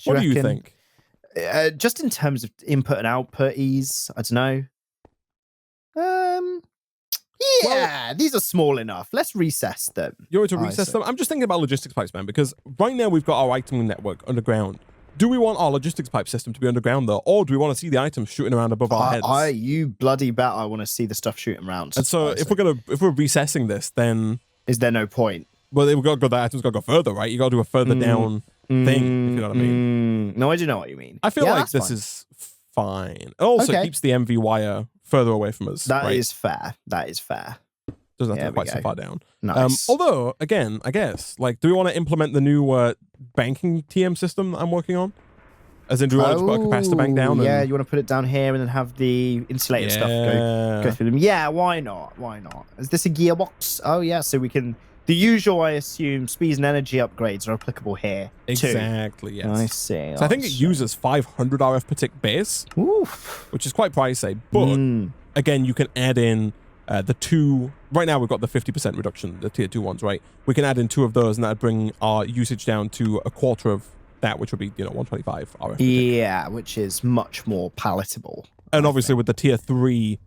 do you think? Just in terms of input and output ease, I don't know. Yeah, these are small enough. Let's recess them. You want to recess them? I'm just thinking about logistics pipes, man, because right now we've got our item network underground. Do we want our logistics pipe system to be underground though, or do we want to see the items shooting around above our heads? You bloody bet I want to see the stuff shooting around. And so if we're recessing this, then is there no point? Well, we've got to go. The items got to go further, right? You got to do a further down thing. If you know what I mean. No, I do know what you mean. I feel like this is fine. It also keeps the MV wire further away from us. That is fair. That is fair. Doesn't have to be quite so far down. Nice. Although, again, I guess, like, do we want to implement the new banking TM system that I'm working on? As in, do we want to put a capacitor bank down? Yeah, you want to put it down here and then have the insulated stuff go through them. Yeah, why not? Why not? Is this a gearbox? Oh, yeah, so we can... The usual, I assume, speeds and energy upgrades are applicable here, Exactly, yes. I see. So I think it uses 500 RF per tick base, which is quite pricey. But, again, you can add in... the two, right now we've got the 50% reduction, the tier 2 ones, right? We can add in 2 of those and that'd bring our usage down to a quarter of that, which would be, 125 RF. Yeah, which is much more palatable. And obviously with the tier 3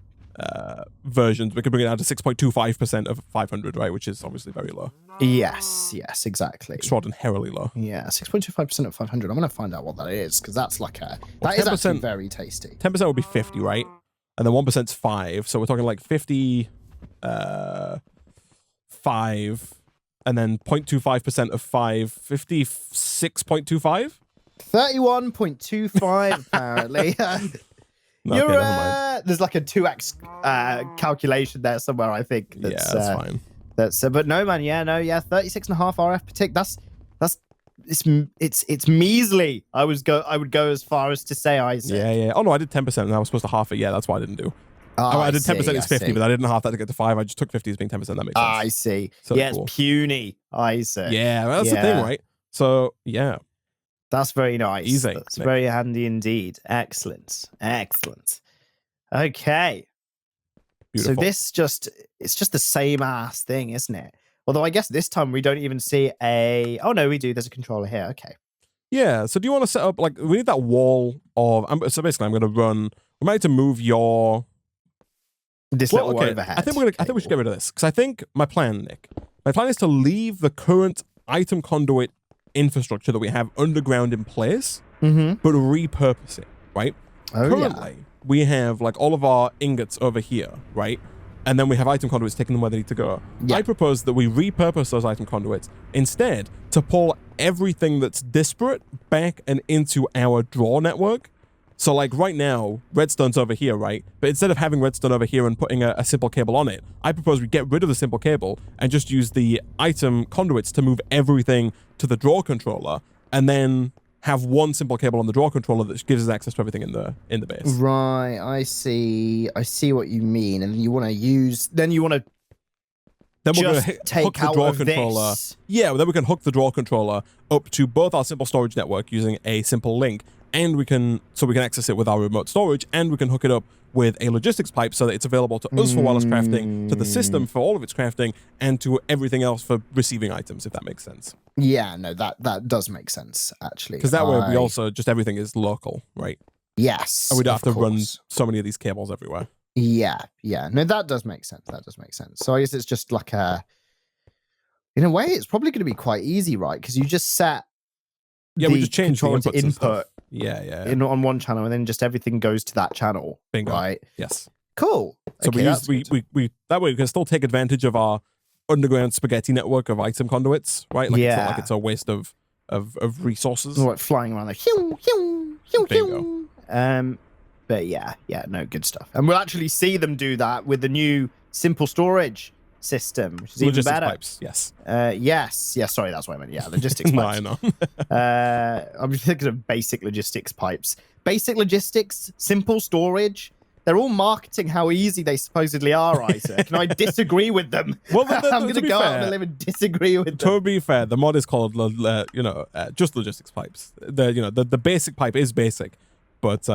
versions, we could bring it down to 6.25% of 500, right? Which is obviously very low. Yes, exactly. Extraordinarily low. Yeah, 6.25% of 500. I'm going to find out what that is, because that's like that is actually very tasty. 10% would be 50, right? And then 1%'s 5, so we're talking like 50, 5, and then 0.25% of 5, 56.25? 31.25, apparently. There's like a 2x calculation there somewhere, I think. That's fine. But no, man, 36.5 RF per tick. It's measly. I would go as far as to say, Isaac. Yeah. Oh no, I did 10% and I was supposed to half it. Yeah, that's why I didn't do. I did 10% is 50, but I didn't half that to get to 5. I just took 50 as being 10%. That makes sense. I see. So yeah, cool. It's puny, Isaac. Yeah, that's the thing, right? So yeah, that's very nice. Easy. That's very handy indeed. Excellent. Okay. Beautiful. So it's just the same ass thing, isn't it? Although I guess this time we don't even see a... Oh, no, we do. There's a controller here. Okay. Yeah. So do you want to set up... Like, we need that wall of... So basically, I'm going to run... We might need to move your... This little overhead. I think we should get rid of this. Because I think my plan, Nick... My plan is to leave the current item conduit infrastructure that we have underground in place, but repurpose it, right? Currently, we have, like, all of our ingots over here, right? And then we have item conduits taking them where they need to go. Yeah. I propose that we repurpose those item conduits instead to pull everything that's disparate back and into our draw network. So like right now, redstone's over here, right? But instead of having redstone over here and putting a simple cable on it, I propose we get rid of the simple cable and just use the item conduits to move everything to the draw controller, and then have one simple cable on the draw controller that gives us access to everything in the base. Right, I see what you mean. And you want to use... Then we're going to hook the draw controller. This. Yeah, then we can hook the draw controller up to both our simple storage network using a simple link, and we can access it with our remote storage, and we can hook it up with a logistics pipe so that it's available to us for wireless crafting, to the system for all of its crafting, and to everything else for receiving items, if that makes sense. Yeah, no, that does make sense, actually. Because that way we also, just everything is local, right? Yes. And we don't have to run so many of these cables everywhere. Yeah. No, that does make sense. So I guess it's just like in a way, it's probably going to be quite easy, right? Because you just set we just change the input. Yeah. On one channel, and then just everything goes to that channel. Bingo. Right? Yes. Cool. So we that way we can still take advantage of our underground spaghetti network of item conduits, right? Like it's not like it's a waste of resources. Like flying around like Bingo. But yeah, no, good stuff. And we'll actually see them do that with the new simple storage system, which is even better. Pipes, yes. Yes, sorry, that's what I meant. Yeah, logistics pipes. No, I know. I'm thinking of basic logistics pipes. Basic logistics, simple storage. They're all marketing how easy they supposedly are, Isaac. And I disagree with them. Well, I'm going to go out on a limb and disagree with them. To be fair, the mod is called, just logistics pipes. The basic pipe is basic, but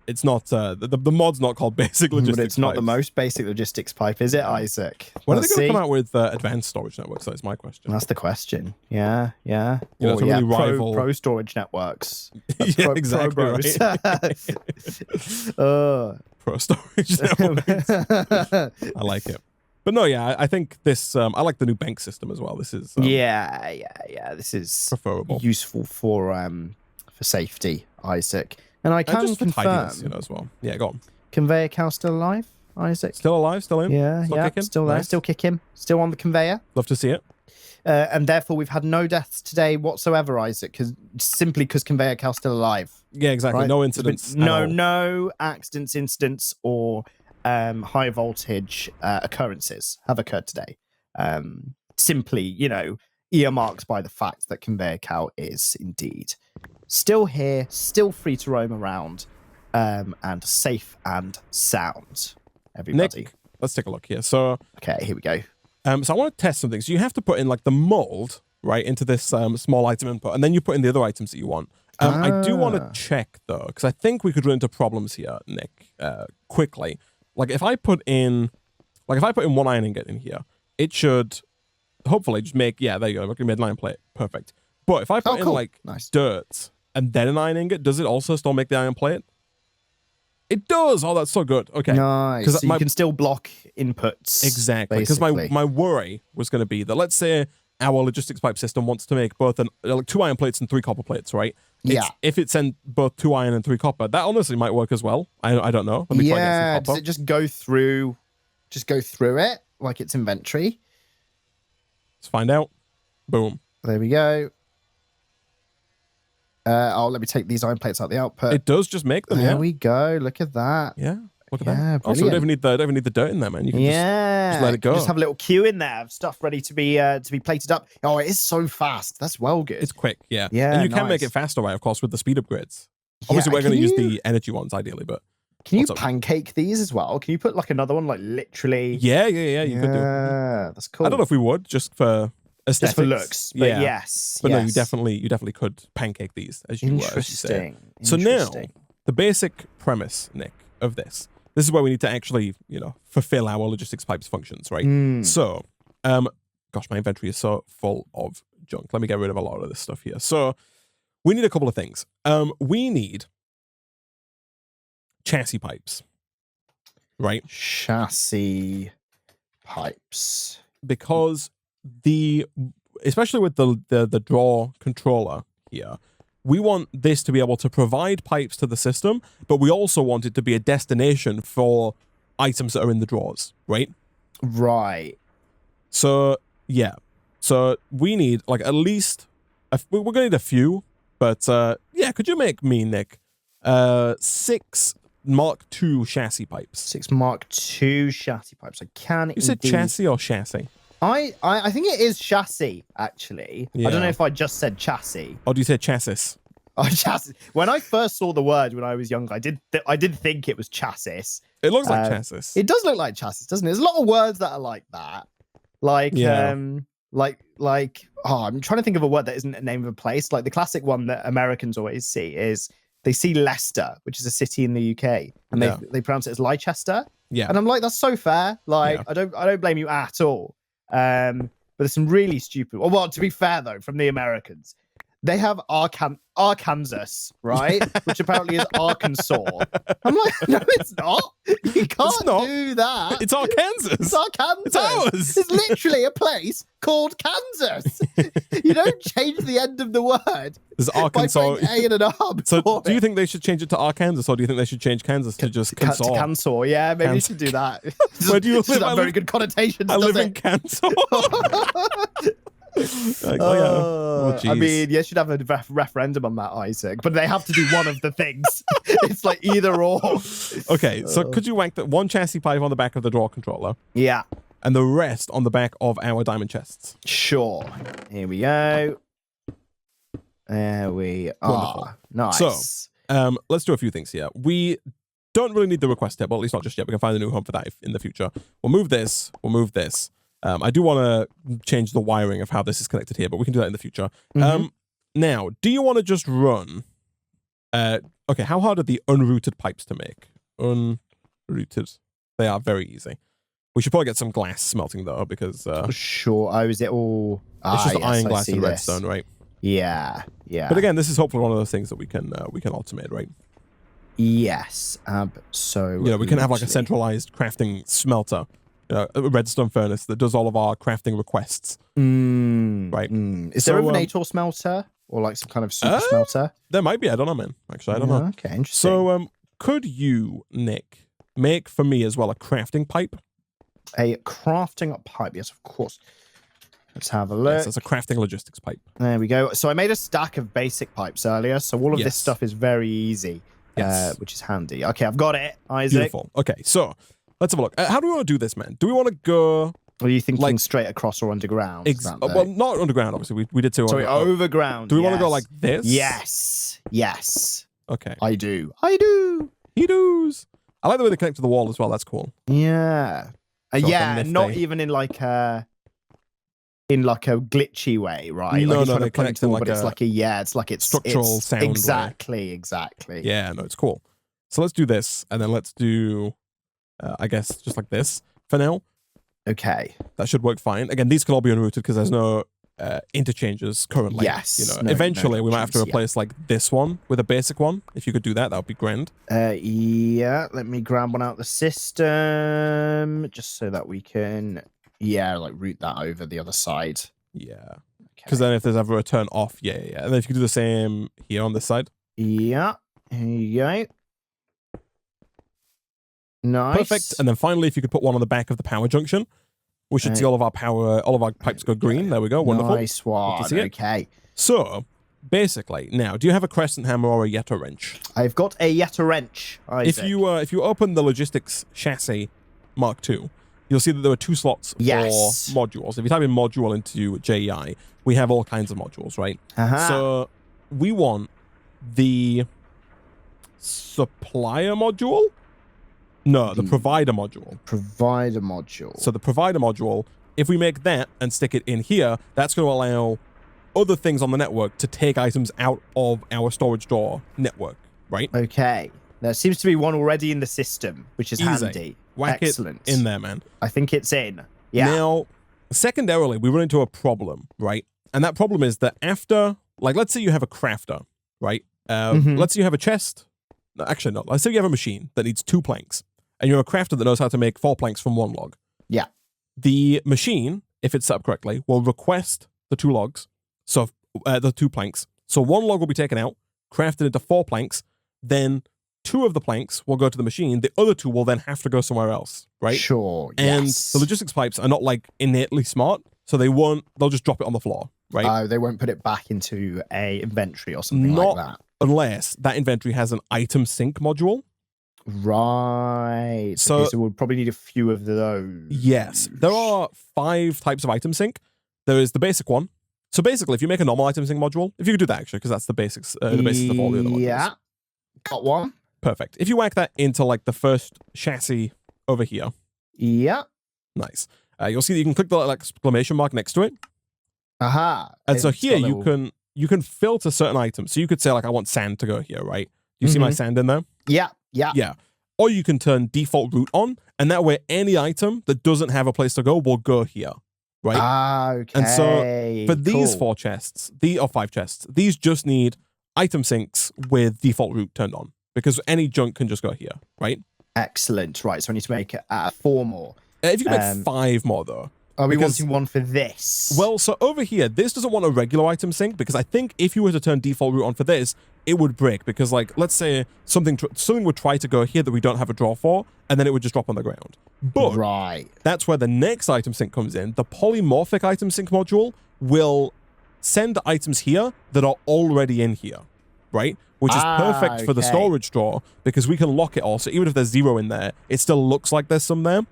it's not the mod's not called basic logistics. But it's not pipes. the most basic logistics pipe, is it, Isaac? When are they going to come out with advanced storage networks? That's my question. That's the question. Yeah. You know, really rival pro storage networks. Yeah, exactly. Right. Pro storage networks. I like it. But no, yeah, I think this. I like the new bank system as well. This is This is preferable, useful for safety, Isaac. And I can just confirm, tidiness, you know, as well. Yeah, go on. Conveyor cow still alive, Isaac? Still alive, still in. Yeah, kicking? still there, Nice. still kicking, still on the conveyor. Love to see it. And therefore, we've had no deaths today whatsoever, Isaac, simply because conveyor cow's still alive. Yeah, exactly. Right? No incidents. No accidents, incidents, or high voltage occurrences have occurred today. Simply, you know, earmarked by the fact that conveyor cow is indeed still here, still free to roam around, and safe and sound. Everybody, Nick, let's take a look here. So, okay, here we go. So I want to test something. So you have to put in like the mold right into this small item input, and then you put in the other items that you want. I do want to check though, because I think we could run into problems here, Nick. Quickly, like if I put in one iron ingot in here, it should hopefully just make there you go. We made an iron plate, perfect. But if I put in like dirt and then an iron ingot, does it also still make the iron plate? It does. Oh, that's so good. Okay. Nice. So you can still block inputs. Exactly. Because my worry was going to be that, let's say our logistics pipe system wants to make both like 2 iron plates and 3 copper plates, right? If it sent both 2 iron and 3 copper, that honestly might work as well. I don't know. Let me try and get some copper. Does it just go through it like its inventory? Let's find out. Boom. There we go. Let me take these iron plates out the output. It does just make them. There we go. Look at that. Yeah. Look at that. Also, don't even need the dirt in there, man. You can just let it go. Just have a little queue in there of stuff ready to be plated up. Oh, it is so fast. That's well good. It's quick. Yeah. Yeah. And you can make it faster, right? Of course, with the speed upgrades. Obviously, we're going to use the energy ones ideally, but can you pancake these as well? Can you put like another one like literally? Yeah. You could do. Yeah, that's cool. I don't know if we would just for aesthetics. Just for looks, but yes. But no, you definitely could pancake these as you were. Interesting. So now, the basic premise, Nick, of this is where we need to actually, you know, fulfill our logistics pipes functions, right? So, gosh, my inventory is so full of junk. Let me get rid of a lot of this stuff here. So, we need a couple of things. We need chassis pipes, right? Chassis pipes. Because especially with the draw controller here, we want this to be able to provide pipes to the system, but we also want it to be a destination for items that are in the drawers, right? Right. So, yeah. So we need like at least, we're going to need a few, but could you make me, Nick, 6 Mark II chassis pipes? 6 Mark II chassis pipes. I can. You said chassis or chassis? I think it is chassis, actually. Yeah. I don't know if I just said chassis. Or do you say chassis? Oh, chassis. When I first saw the word when I was younger, I did think it was chassis. It looks like chassis. It does look like chassis, doesn't it? There's a lot of words that are like that. Like, I'm trying to think of a word that isn't a name of a place. Like the classic one that Americans always see is they see Leicester, which is a city in the UK, and they pronounce it as Leicester. Yeah. And I'm like, that's so fair. Like, I don't blame you at all. But there's some really stupid. Well, to be fair though, from the Americans, they have Arkansas, right? Which apparently is Arkansas. I'm like, no, it's not. You can't do that. It's Arkansas. It's Arkansas. It's ours. It's literally a place called Kansas. You don't change the end of the word. There's Arkansas. By putting A and an R. So do you think they should change it to Arkansas, or do you think they should change Kansas to just Kansas? To Kansas, yeah. Maybe you should do that. Where do you live? Not very good connotations, I live in Kansas. I mean, you should have a referendum on that, Isaac, but they have to do one of the things. It's like either or. Okay, so could you whack that one chassis pipe on the back of the draw controller? Yeah. And the rest on the back of our diamond chests? Sure. Here we go. There we are. Nice. So, let's do a few things here. We don't really need the request table, at least not just yet. We can find a new home for that in the future. We'll move this. We'll move this. I do want to change the wiring of how this is connected here, but we can do that in the future. Now, do you want to just run Okay, how hard are the unrouted pipes to make? Unrouted. They are very easy. We should probably get some glass smelting though, because sure. Oh, is it all? It's just yes, iron, glass, and redstone, right? Yeah, yeah. But again, this is hopefully one of those things that we can automate, right? Yes, so we can have like a centralized crafting smelter, a redstone furnace that does all of our crafting requests. Right? Is there a venator smelter or like some kind of super smelter? There might be. I don't know, man. Actually, I don't know. Okay, interesting. So, could you, Nick, make for me as well a crafting pipe? A crafting pipe, yes, of course. Let's have a look. Yes, it's a crafting logistics pipe. There we go. So I made a stack of basic pipes earlier, so all of this stuff is very easy, which is handy. Okay, I've got it, Isaac. Beautiful. Okay, so let's have a look. How do we want to do this, man? Do we want to go... Or are you thinking straight across or underground? Well, not underground, obviously. We did say overground. Do we want to go like this? Yes. Yes. Okay. I do. I do. He does. I like the way they connect to the wall as well. That's cool. Yeah. Yeah, not even in like a glitchy way, right? No, like no, they connect in like it's like it's structural sound. Exactly. Yeah, no, it's cool. So let's do this, and then let's do, I guess, just like this for now. Okay. That should work fine. Again, these can all be unrouted because there's no interchanges currently. Yes. Eventually we might have to replace like this one with a basic one. If you could do that, that would be grand. Yeah. Let me grab one out of the system just so that we can, like route that over the other side. Yeah. Because then if there's ever a turn off, yeah. And then if you could do the same here on this side. Yeah. Here you go. Nice. Perfect. And then finally, if you could put one on the back of the power junction, we should see all of our pipes go green. There we go. Wonderful. Nice one. Okay. So, basically, now, do you have a crescent hammer or a Yeta wrench? I've got a Yeta wrench, Isaac. If you open the logistics chassis Mark II, you'll see that there are 2 slots for modules. If you type in module into JEI, we have all kinds of modules, right? So, we want the supplier module. No, the provider module. Provider module. So the provider module, if we make that and stick it in here, that's going to allow other things on the network to take items out of our storage door network, right? Okay. There seems to be one already in the system, which is handy. Whack Excellent. It in there, man. I think it's in. Yeah. Now, secondarily, we run into a problem, right? And that problem is that after, like, let's say you have a crafter, right? Let's say you have a chest. No, actually, no. Let's say you have a machine that needs 2 planks. And you're a crafter that knows how to make 4 planks from 1 log. Yeah. The machine, if it's set up correctly, will request the 2 logs, so the 2 planks. So 1 log will be taken out, crafted into 4 planks, then 2 of the planks will go to the machine, the other 2 will then have to go somewhere else, right? Sure, And the logistics pipes are not like innately smart, so they'll just drop it on the floor, right? Oh, they won't put it back into a inventory or something like that. Unless that inventory has an item sync module. Right. So we'll probably need a few of those. Yes. There are 5 types of item sync. There is the basic one. So basically, if you make a normal item sync module, if you could do that actually, because that's the basics of all the other modules. Yeah. Got one. Perfect. If you whack that into like the first chassis over here. Yeah. Nice. You'll see that you can click the exclamation mark next to it. Aha. And so here you can filter certain items. So you could say like, I want sand to go here, right? You see my sand in there? Yeah. Yeah. Yeah. Or you can turn default route on, and that way any item that doesn't have a place to go will go here, right? Ah, okay. And so for these 4 chests, 5 chests, these just need item syncs with default route turned on, because any junk can just go here, right? Excellent. Right, so I need to make 4 more. If you can make 5 more, though. Are we wanting one for this? Well, so over here, this doesn't want a regular item sync, because I think if you were to turn default route on for this, it would break, because like, let's say something would try to go here that we don't have a draw for, and then it would just drop on the ground. But that's where the next item sync comes in. The polymorphic item sync module will send items here that are already in here, right? Which is perfect for the storage drawer, because we can lock it all. So even if there's 0 in there, it still looks like there's some there.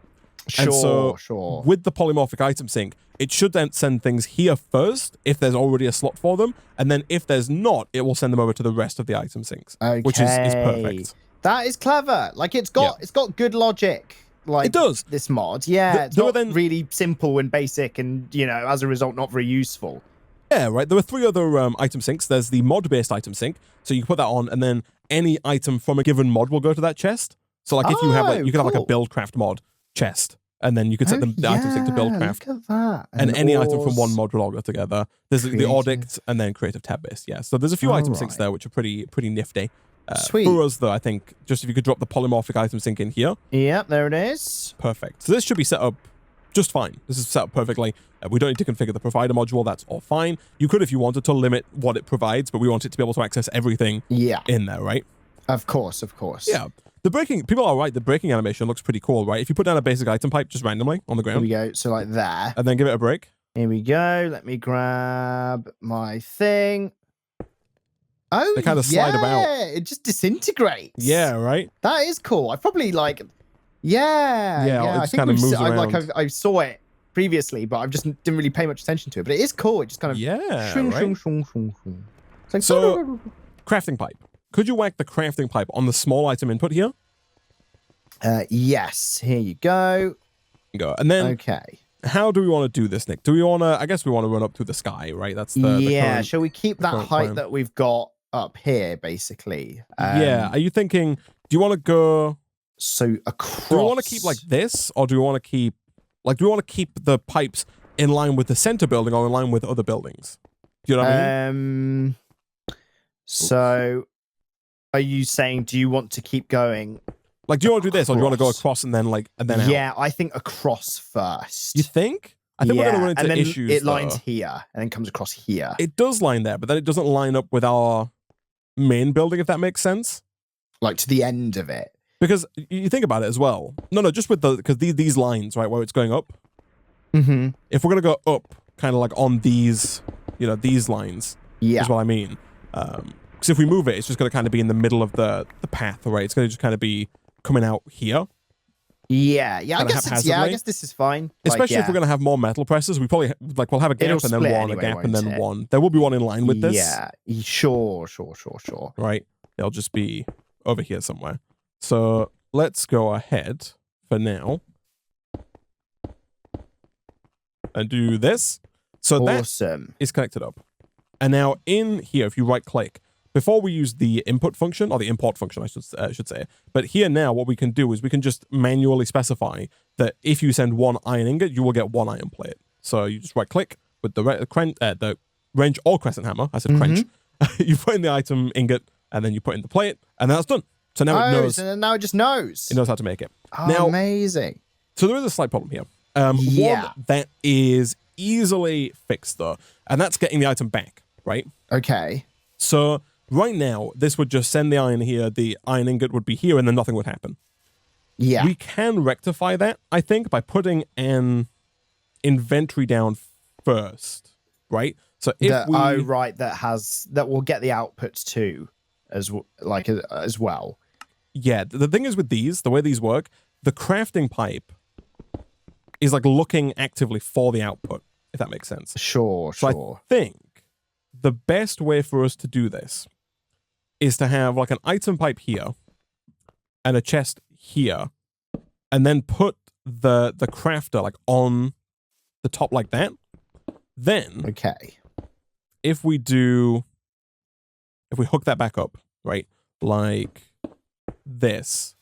Sure. With the polymorphic item sync, it should then send things here first if there's already a slot for them, and then if there's not, it will send them over to the rest of the item syncs, which is perfect. That is clever. Like it's got good logic. Like it does. This mod, it's not really simple and basic, and as a result, not very useful. Yeah, right. There are 3 other item syncs. There's the mod-based item sync, so you can put that on, and then any item from a given mod will go to that chest. So like if you have like, you could have like a buildcraft mod chest, and then you could set the item sync to buildcraft. Look at that. And any item from one mod will all go together. There's the Audict and then creative tab based. Yeah. So there's a few item syncs there which are pretty nifty. Sweet. For us though, I think just if you could drop the polymorphic item sync in here. Yep, there it is. Perfect. So this should be set up just fine. This is set up perfectly. We don't need to configure the provider module. That's all fine. You could, if you wanted to, limit what it provides, but we want it to be able to access everything in there, right? Of course, of course. Yeah. The breaking, people are right, the breaking animation looks pretty cool, right? If you put down a basic item pipe just randomly on the ground. Here we go. So like there. And then give it a break. Here we go. Let me grab my thing. Oh, they kind of slide about. It just disintegrates. Yeah, right? That is cool. I probably like... Yeah, it just kind of moves around. I saw it previously, but I just didn't really pay much attention to it. But it is cool. It just kind of Like, so crafting pipe. Could you whack the crafting pipe on the small item input here? Yes. Here you go. And then how do we want to do this, Nick? Do we want to? I guess we want to run up through the sky, right? That's the current, shall we keep that height that we've got up here, basically? Yeah. Are you thinking? Do you want to go? So across. Do we want to keep like this, or do we want to keep like? Do we want to keep the pipes in line with the center building or in line with other buildings? Do you know what I mean? So, are you saying? Do you want to keep going? Like, do you want to do this, or do you want to go across and then out? I think across first. You think? I think we're going to run into and then issues. It lines here and then comes across here. It does line there, but then it doesn't line up with our main building, if that makes sense. Like to the end of it. Because you think about it as well. No, just with because these lines, right, where it's going up. Mm-hmm. If we're going to go up, kind of like on these, these lines. Yeah. Is what I mean. Because if we move it, it's just going to kind of be in the middle of the path, right? It's going to just kind of be coming out here. Yeah. I guess this is fine. Especially if we're going to have more metal presses, we probably we'll have a gap and then one, a gap and then one. There will be one in line with this. Yeah. Sure. Right. They'll just be over here somewhere. So let's go ahead for now and do this. So awesome. That is connected up. And now in here, if you right click, before we use the input function, or the import function, I should say, but here now what we can do is we can just manually specify that if you send 1 iron ingot, you will get 1 iron plate. So you just right click with the wrench or crescent hammer. I said crench. You put in the item ingot, and then you put in the plate, and then that's done. So now it knows. So now it just knows. It knows how to make it. Oh, now, amazing. So there is a slight problem here. One that is easily fixed though, and that's getting the item back, right? Okay. So right now, this would just send the iron here, the iron ingot would be here, and then nothing would happen. Yeah. We can rectify that, I think, by putting an inventory down first, right? So if that will get the outputs too, as well. Yeah, the thing is with these, the way these work, the crafting pipe is like looking actively for the output, if that makes sense. Sure. So I think the best way for us to do this is to have like an item pipe here and a chest here, and then put the crafter like on the top like that. Then if we hook that back up, right, like this,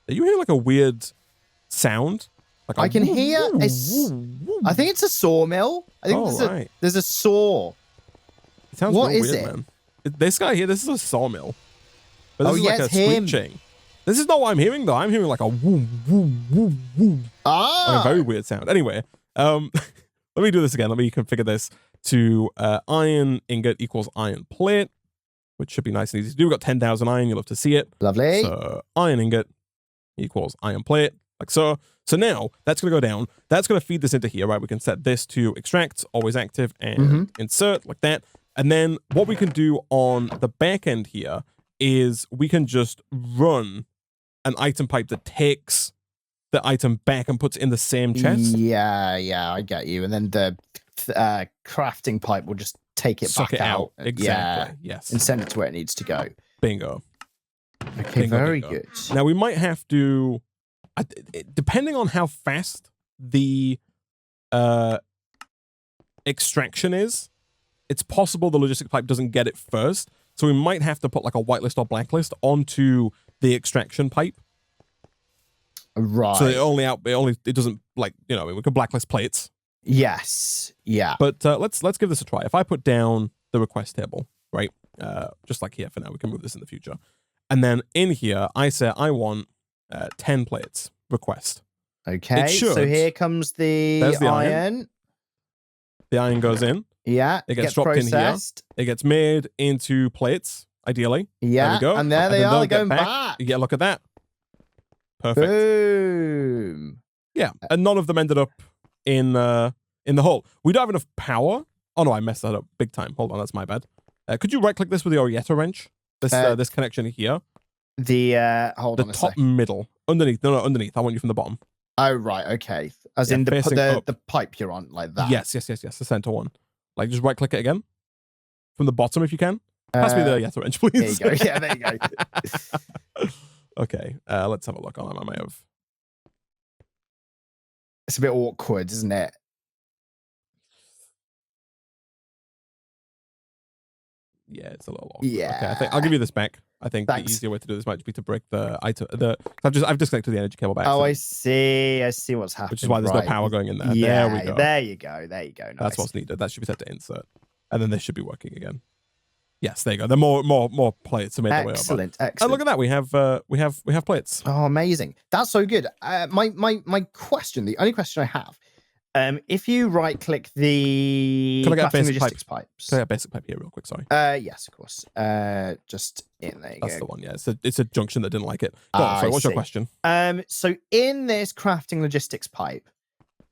are you hearing like a weird sound? Like I can hear I think it's a sawmill. I think there's a saw. It sounds real weird, man. This guy here, this is a sawmill. But this is like a screeching. This is not what I'm hearing though. I'm hearing like a woo woo woo woo. Like a very weird sound. Anyway, let me do this again. Let me configure this to iron ingot equals iron plate, which should be nice and easy to do. We've got 10,000 iron. You'll love to see it. Lovely. So iron ingot equals iron plate, like so. So now that's going to go down. That's going to feed this into here, right? We can set this to extract, always active, and insert like that. And then what we can do on the back end here is we can just run an item pipe that takes the item back and puts it in the same chest. Yeah, I get you. And then the crafting pipe will just take it Suck back it out. Exactly. Yes. And send it to where it needs to go. Bingo. Okay, very good. Now we might have to, depending on how fast the extraction is, it's possible the logistic pipe doesn't get it first. So we might have to put like a whitelist or blacklist onto the extraction pipe. Right. So it doesn't, like, you know, we could blacklist plates. Yes. Yeah. But let's give this a try. If I put down the request table, right? Just like here for now, we can move this in the future. And then in here, I say I want 10 plates request. Okay. So here comes the iron. The iron goes in. Yeah. It gets dropped processed. in here. It gets made into plates, ideally. Yeah. There we go. And there they are. They're going back. Yeah, look at that. Perfect. Boom. Yeah. And none of them ended up in the hole. We don't have enough power. Oh no, I messed that up big time. Hold on, that's my bad. Could you right click this with the Orietta wrench? This connection here. Hold on. The top middle. Underneath. No, underneath. I want you from the bottom. Oh right, okay. As in the pipe you're on, like that. Yes. The center one. Like just right click it again. From the bottom if you can. Pass me the Orietta wrench, please. There you go. Yeah, there you go. Okay. Let's have a look. I might have. It's a bit awkward, isn't it? Yeah, it's a little awkward. Yeah. Okay, I think I'll give you this back. I think the easier way to do this might be to break the item. I've disconnected the energy cable back. Oh, so. I see what's happening. Which is why there's no power going in there. Yeah, there we go. There you go. Nice. That's what's needed. That should be set to insert, and then this should be working again. Yes, there you go. There are more plates to make the way over. Excellent. And look at that. We have plates. Oh, amazing. That's so good. My question, the only question I have. If you right click the logistics pipes. Can I get basic pipe here real quick? Sorry. Yes, of course. Just in there. That's the one. Yeah, it's a junction that didn't like it. Go on, sorry. What's your question? So in this crafting logistics pipe,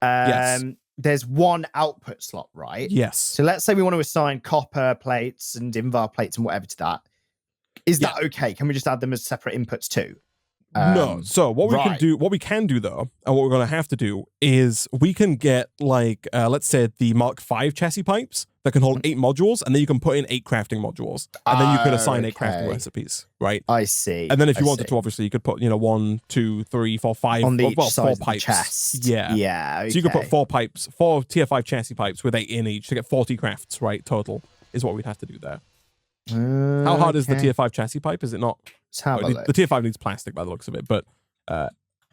yes. There's one output slot, right? Yes. So let's say we want to assign copper plates and invar plates and whatever to that. Is that okay? Can we just add them as separate inputs too? No. So what we can do though, and what we're going to have to do is we can get like, let's say the Mark V chassis pipes that can hold 8 modules, and then you can put in 8 crafting modules, and then you can assign 8 crafting recipes, right? I see. And then if you wanted to, obviously you could put, 1, 2, 3, 4, 5, on each side 4 pipes. Chest. Yeah. Yeah. Okay. So you could put 4 tier 5 chassis pipes with 8 in each to get 40 crafts, right? Total is what we'd have to do there. How hard is the tier 5 chassis pipe? Is it not? The tier 5 needs plastic by the looks of it, but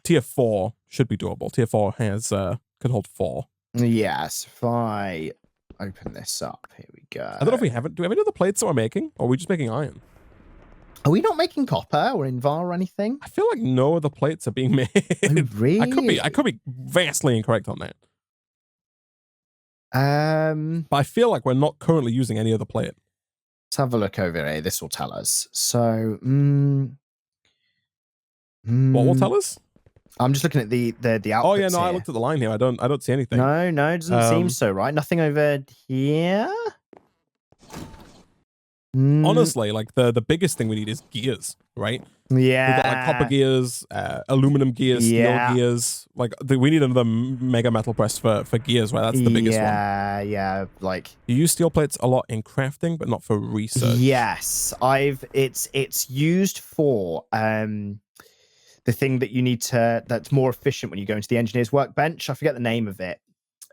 tier 4 should be doable. Tier 4 can hold 4. Yes. If I open this up, here we go. I don't know if we haven't. Do we have any other plates that we're making, or are we just making iron? Are we not making copper or invar or anything? I feel like no other plates are being made. Oh, really? I could be vastly incorrect on that. But I feel like we're not currently using any other plate. Let's have a look over here. This will tell us. So, what will tell us? I'm just looking at the outputs. Oh yeah, no, here. I looked at the line here. I don't see anything. No, it doesn't seem so, right? Nothing over here. Honestly, like the biggest thing we need is gears, right? Yeah. We've got like copper gears, aluminum gears, steel gears. Like we need another mega metal press for gears, right? That's the biggest one. Yeah. Like you use steel plates a lot in crafting, but not for research. Yes, it's used for the thing that you need that's more efficient when you go into the engineer's workbench. I forget the name of it.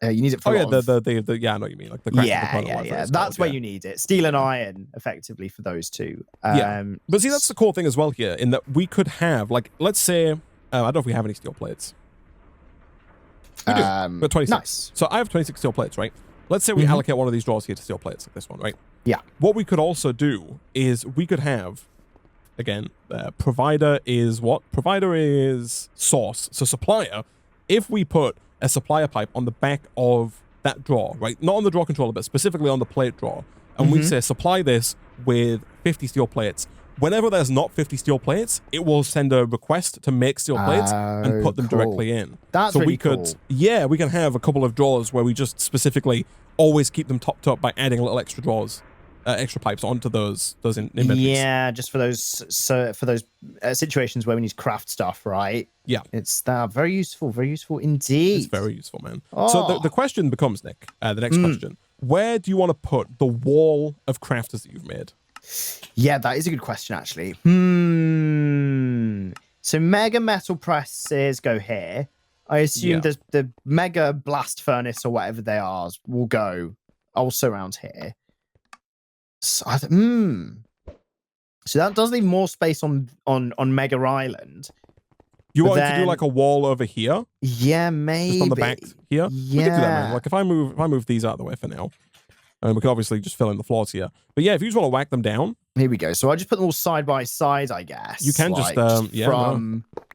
You need it for I know what you mean, like the yeah. That's where you need it. Steel and iron, effectively, for those two. But see, that's the cool thing as well here, in that we could have, like, let's say, I don't know if we have any steel plates. We do. We got 26. Nice. So I have 26 steel plates, right? Let's say we allocate one of these drawers here to steel plates, like this one, right? Yeah. What we could also do is we could have, again, provider is what? Provider is source. So supplier, if we put a supplier pipe on the back of that drawer, right? Not on the drawer controller, but specifically on the plate drawer. And we say, supply this with 50 steel plates. Whenever there's not 50 steel plates, it will send a request to make steel plates and put them directly in. That's so really we could, cool. We can have a couple of drawers where we just specifically always keep them topped up by adding little extra drawers. Extra pipes onto those inventories. Yeah, just for those situations where we need to craft stuff, right? Yeah, it's very useful indeed. It's very useful, man. So the question becomes, Nick, the next question: where do you want to put the wall of crafters that you've made? Yeah, that is a good question, actually. So mega metal presses go here. I assume the mega blast furnace or whatever they are will go also around here. So, so that does leave more space on Mega Island. You want to do like a wall over here? Yeah, maybe. Just on the back here? Yeah. We can do that, man. Like if I move these out of the way for now. And we can obviously just fill in the floors here. But yeah, if you just want to whack them down. Here we go. So I just put them all side by side, I guess. You can like, just yeah,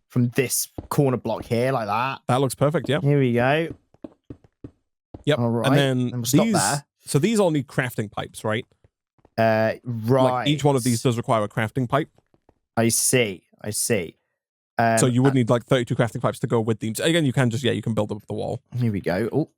from this corner block here, like that. That looks perfect, yeah. Here we go. Yep. All right. And then we'll stop there. So these all need crafting pipes, right? Right. Like each one of these does require a crafting pipe. I see. So you would need like 32 crafting pipes to go with these. Again, you can just, you can build up the wall. Here we go. Oh.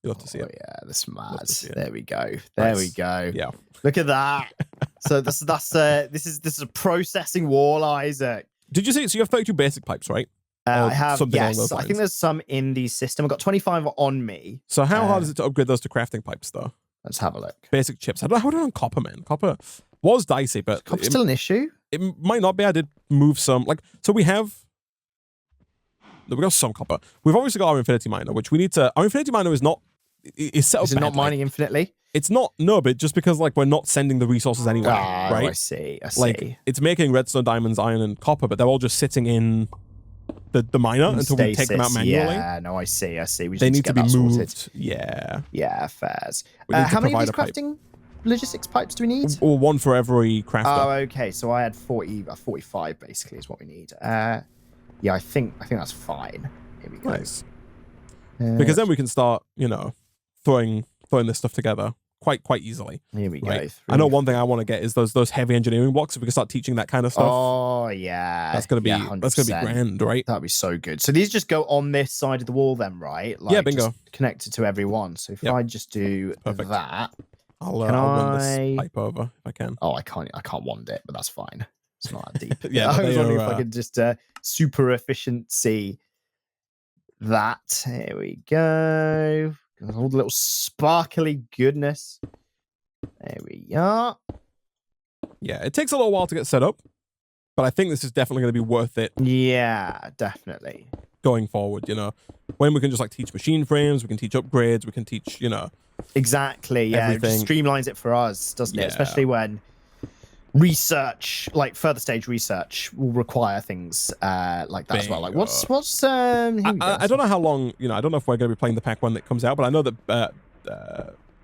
You'll have to see it. Yeah, that's mad. There we go. There we go. Yeah. Look at that. So this is a processing wall, Isaac. Did you see? So you have 32 basic pipes, right? I have, yes. I think there's some in the system. I've got 25 on me. So how hard is it to upgrade those to crafting pipes, though? Let's have a look. Basic chips. I don't know how to do it on copper, man. Copper was dicey, but copper's still an issue. It might not be. I did move some. So we got some copper. We've obviously got our infinity miner, which we need to. Our infinity miner is not. Is set up. Is it not mining infinitely? It's not. No, but just because we're not sending the resources anyway, right? I see. It's making redstone, diamonds, iron, and copper, but they're all just sitting in the miner until we take them out manually. Yeah, no, I see. We just they need to be moved. Sorted. Yeah, fairs. How many of these crafting logistics pipes do we need? Or one for every crafter. Oh, okay. So I had 45 basically is what we need. Yeah, I think that's fine. Here we go. Nice. Because then we can start, throwing this stuff together quite easily. Here we go. I know one thing I want to get is those heavy engineering blocks. If we can start teaching that kind of stuff. Oh yeah, that's gonna be grand, right? That'd be so good. So these just go on this side of the wall, then, right? Like, yeah, bingo. Connected to every one. So if I just do that, I'll run this pipe over if I can. Oh, I can't wand it, but that's fine. It's not that deep. Yeah, I was wondering if I could just super efficiency that. Here we go. All the little sparkly goodness. There we are. Yeah, it takes a little while to get set up, but I think this is definitely going to be worth it. Yeah, definitely. Going forward, when we can just teach machine frames, we can teach upgrades, we can teach, Exactly. Yeah, everything. It just streamlines it for us, doesn't it? Especially when research, further stage research, will require things like that as well. Like what's I don't know how long, I don't know if we're going to be playing the pack when it comes out, but I know that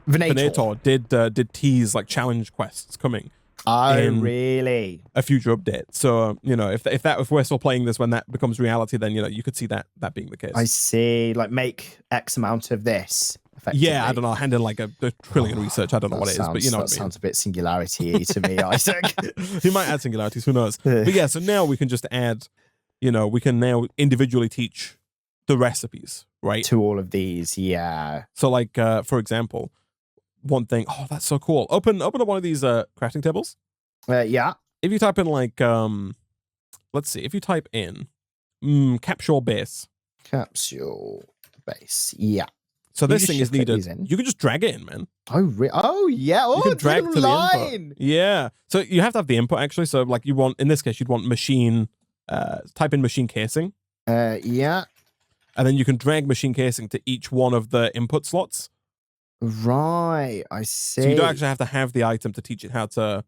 Venator did tease challenge quests coming. Oh, really? A future update. So, if we're still playing this when that becomes reality, then you could see that being the case. I see. Make X amount of this. Yeah, I don't know. Hand in a trillion research. I don't know what it is, but what I mean. Sounds a bit singularity to me, Isaac. He might add singularities. Who knows? But yeah, so now we can just add. We can now individually teach the recipes, right? To all of these, yeah. So, for example, one thing. Oh, that's so cool. Open up one of these crafting tables. Yeah. If you type in let's see. If you type in capsule base. Capsule base. Yeah. So this thing is needed. You can just drag it in, man. Oh yeah. Oh, you can drag to the input. Yeah. So you have to have the input actually. So you want, in this case, you'd want machine. Type in machine casing. Yeah. And then you can drag machine casing to each one of the input slots. Right. I see. So you don't actually have to have the item to teach it how to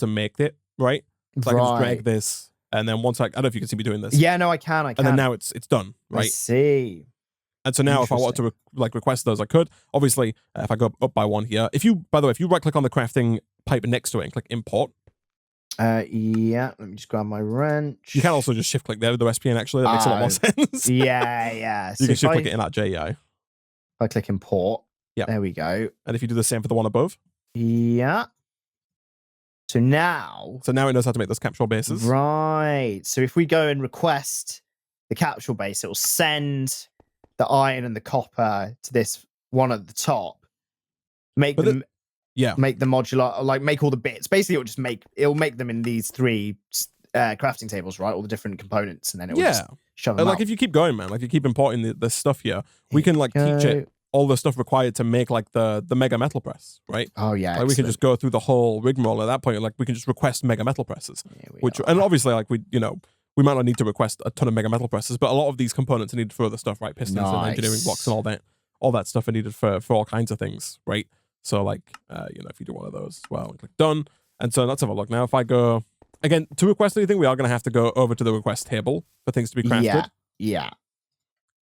make it, right? So I can just drag this, and then once I don't know if you can see me doing this. Yeah, no, I can. And then now it's done, right? I see. And so now if I wanted to request those, I could. Obviously, if I go up by one here, if you right click on the crafting pipe next to it and click import. Yeah, let me just grab my wrench. You can also just shift click there with the recipe, and actually that makes a lot more sense. Yeah. You can shift click it in that JEI. If I click import. Yeah. There we go. And if you do the same for the one above. Yeah. So now it knows how to make those capsule bases. Right. So if we go and request the capsule base, it will send the iron and the copper to this one at the top. Make them modular, make all the bits. Basically, it'll make them in these three crafting tables, right? All the different components, and then it will just shove them out. If you keep going, man, you keep importing the stuff here, we can teach it all the stuff required to make the mega metal press, right? Oh yeah, we can just go through the whole rigmarole at that point. We can just request mega metal presses, and obviously we might not need to request a ton of mega metal presses, but a lot of these components are needed for other stuff, right? Pistons and engineering blocks and all that stuff are needed for all kinds of things, right? So like, if you do one of those, well, click done. And so let's have a look. Now, if I go, again, to request anything, we are going to have to go over to the request table for things to be crafted. Yeah.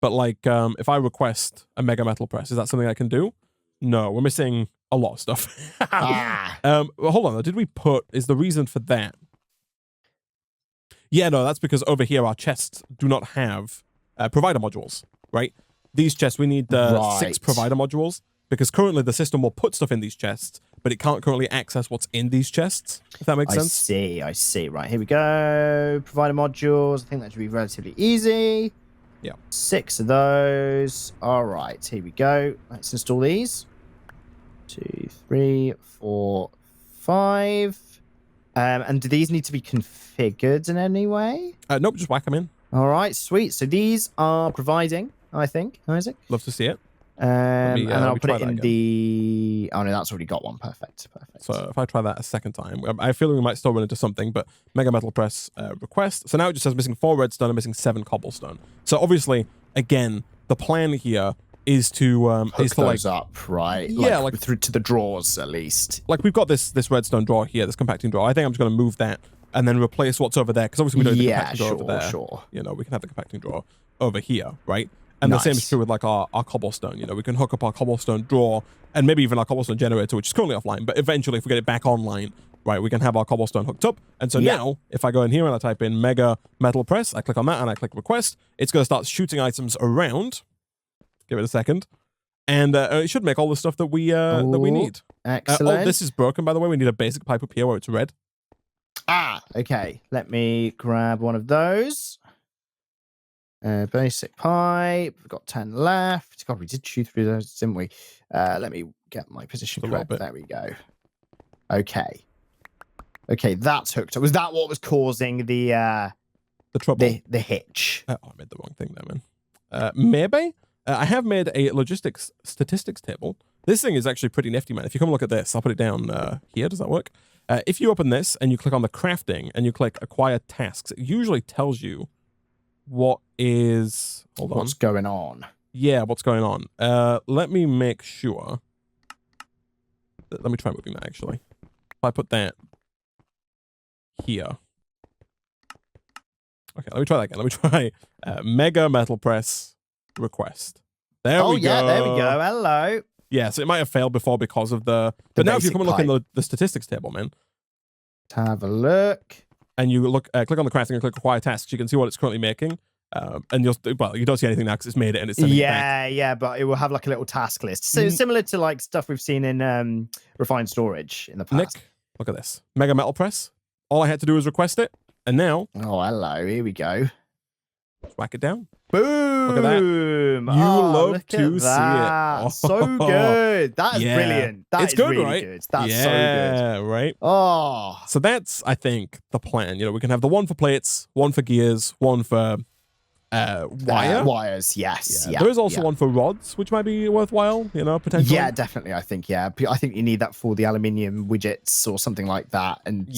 But like, if I request a mega metal press, is that something I can do? No, we're missing a lot of stuff. Well, hold on, did we put, is the reason for that? Yeah, no, that's because over here our chests do not have provider modules, right? These chests, we need 6 provider modules, because currently the system will put stuff in these chests, but it can't currently access what's in these chests, if that makes sense. I see. Right, here we go. Provider modules. I think that should be relatively easy. Yeah. 6 of those. All right, here we go. Let's install these. 2, 3, 4, 5. And do these need to be configured in any way? Nope, just whack them in. All right, sweet. So these are providing, I think, Isaac. Love to see it. And I'll put it in the... Oh, no, that's already got one. Perfect. So if I try that a second time, I feel like we might still run into something, but Mega Metal Press request. So now it just says missing 4 redstone and missing 7 cobblestone. So obviously, again, the plan here is to... Hook those up, right? Yeah, like through to the drawers, at least. Like we've got this redstone drawer here, this compacting drawer. I think I'm just going to move that and then replace what's over there, because obviously we don't have the compacting drawer over there. Sure. We can have the compacting drawer over here, right? And the same is true with like our cobblestone. We can hook up our cobblestone drawer and maybe even our cobblestone generator, which is currently offline. But eventually, if we get it back online, right, we can have our cobblestone hooked up. And so now, if I go in here and I type in Mega Metal Press, I click on that and I click Request, it's going to start shooting items around. Give it a second. And it should make all the stuff that we need. Excellent. This is broken, by the way. We need a basic pipe up here where it's red. Okay. Let me grab one of those. Basic pipe. We've got 10 left. God, we did chew through those, didn't we? Let me get my position correct. There we go. Okay, that's hooked up. Was that what was causing the trouble? The hitch. I made the wrong thing there, man. Maybe? I have made a logistics statistics table. This thing is actually pretty nifty, man. If you come look at this, I'll put it down here. Does that work? If you open this and you click on the crafting and you click acquire tasks, it usually tells you what is... What's going on? Yeah, what's going on. Let me make sure. Let me try moving that, actually. If I put that here. Okay, let me try that again. Let me try Mega Metal Press request. There we go. Oh, yeah, there we go. Hello. Yeah, so it might have failed before because of the... But now if you come and look in the statistics table, man. Let's have a look. And you look, click on the crafting and click acquire tasks. You can see what it's currently making. And you don't see anything now because it's made it and it's sending it back. Yeah, but it will have like a little task list. So similar to like stuff we've seen in refined storage in the past. Nick, look at this. Mega Metal Press. All I had to do was request it. And now... Oh, hello. Here we go. Whack it down. Boom! Look at that. You love to see it. Oh. So good. That is brilliant. It's good, really right? Good. That's so good. Yeah, right? Oh. So that's, I think, the plan. We can have the one for plates, one for gears, one for wires, yes. Yeah. There is also one for rods, which might be worthwhile, potentially. Yeah, definitely, I think, I think you need that for the aluminium widgets or something like that, and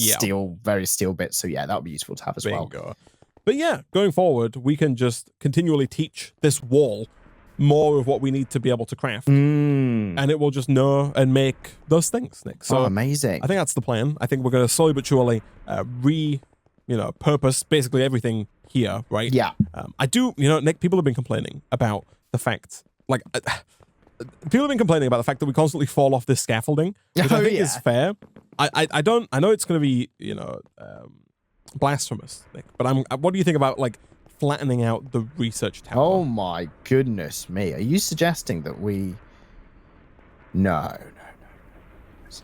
various steel bits. So yeah, that would be useful to have as well. But yeah, going forward, we can just continually teach this wall more of what we need to be able to craft. And it will just know and make those things, Nick. So amazing. I think that's the plan. I think we're going to slowly but surely purpose basically everything here, right? Yeah. I do, Nick, people have been complaining about the fact, people have been complaining about the fact that we constantly fall off this scaffolding, which I think is fair. I know it's going to be, blasphemous, Nick, but what do you think about flattening out the research tower? Oh my goodness me. Are you suggesting that we... No.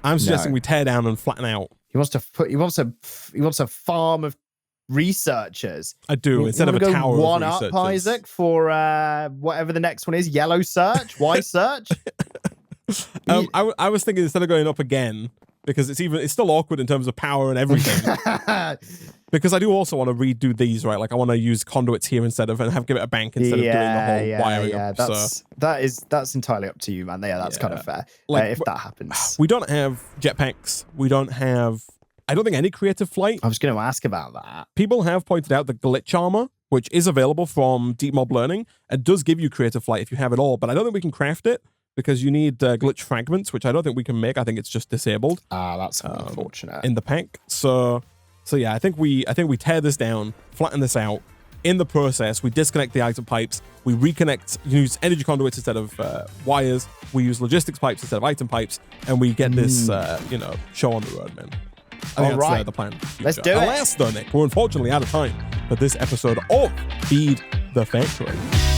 I'm suggesting we tear down and flatten out. He wants a farm of researchers. I do, instead of a tower of one researchers. up, Isaac, for whatever the next one is. Yellow search? Y search? I was thinking instead of going up again, because it's still awkward in terms of power and everything. Because I do also want to redo these, right? I want to use conduits here instead of, and give it a bank instead of doing the whole wiring up. That's entirely up to you, man. Yeah, that's kind of fair. If that happens. We don't have jetpacks. We don't have, I don't think, any creative flight. I was going to ask about that. People have pointed out the glitch armor, which is available from Deep Mob Learning, and does give you creative flight if you have it all, but I don't think we can craft it. because you need glitch fragments, which I don't think we can make. I think it's just disabled. That's unfortunate. In the pack. So yeah, I think we tear this down, flatten this out. In the process, we disconnect the item pipes. We reconnect, use energy conduits instead of wires. We use logistics pipes instead of item pipes, and we get this, show on the road, man. I think that's the plan. Let's do it. Alas, though, Nick, we're unfortunately out of time for this episode of Feed the Factory.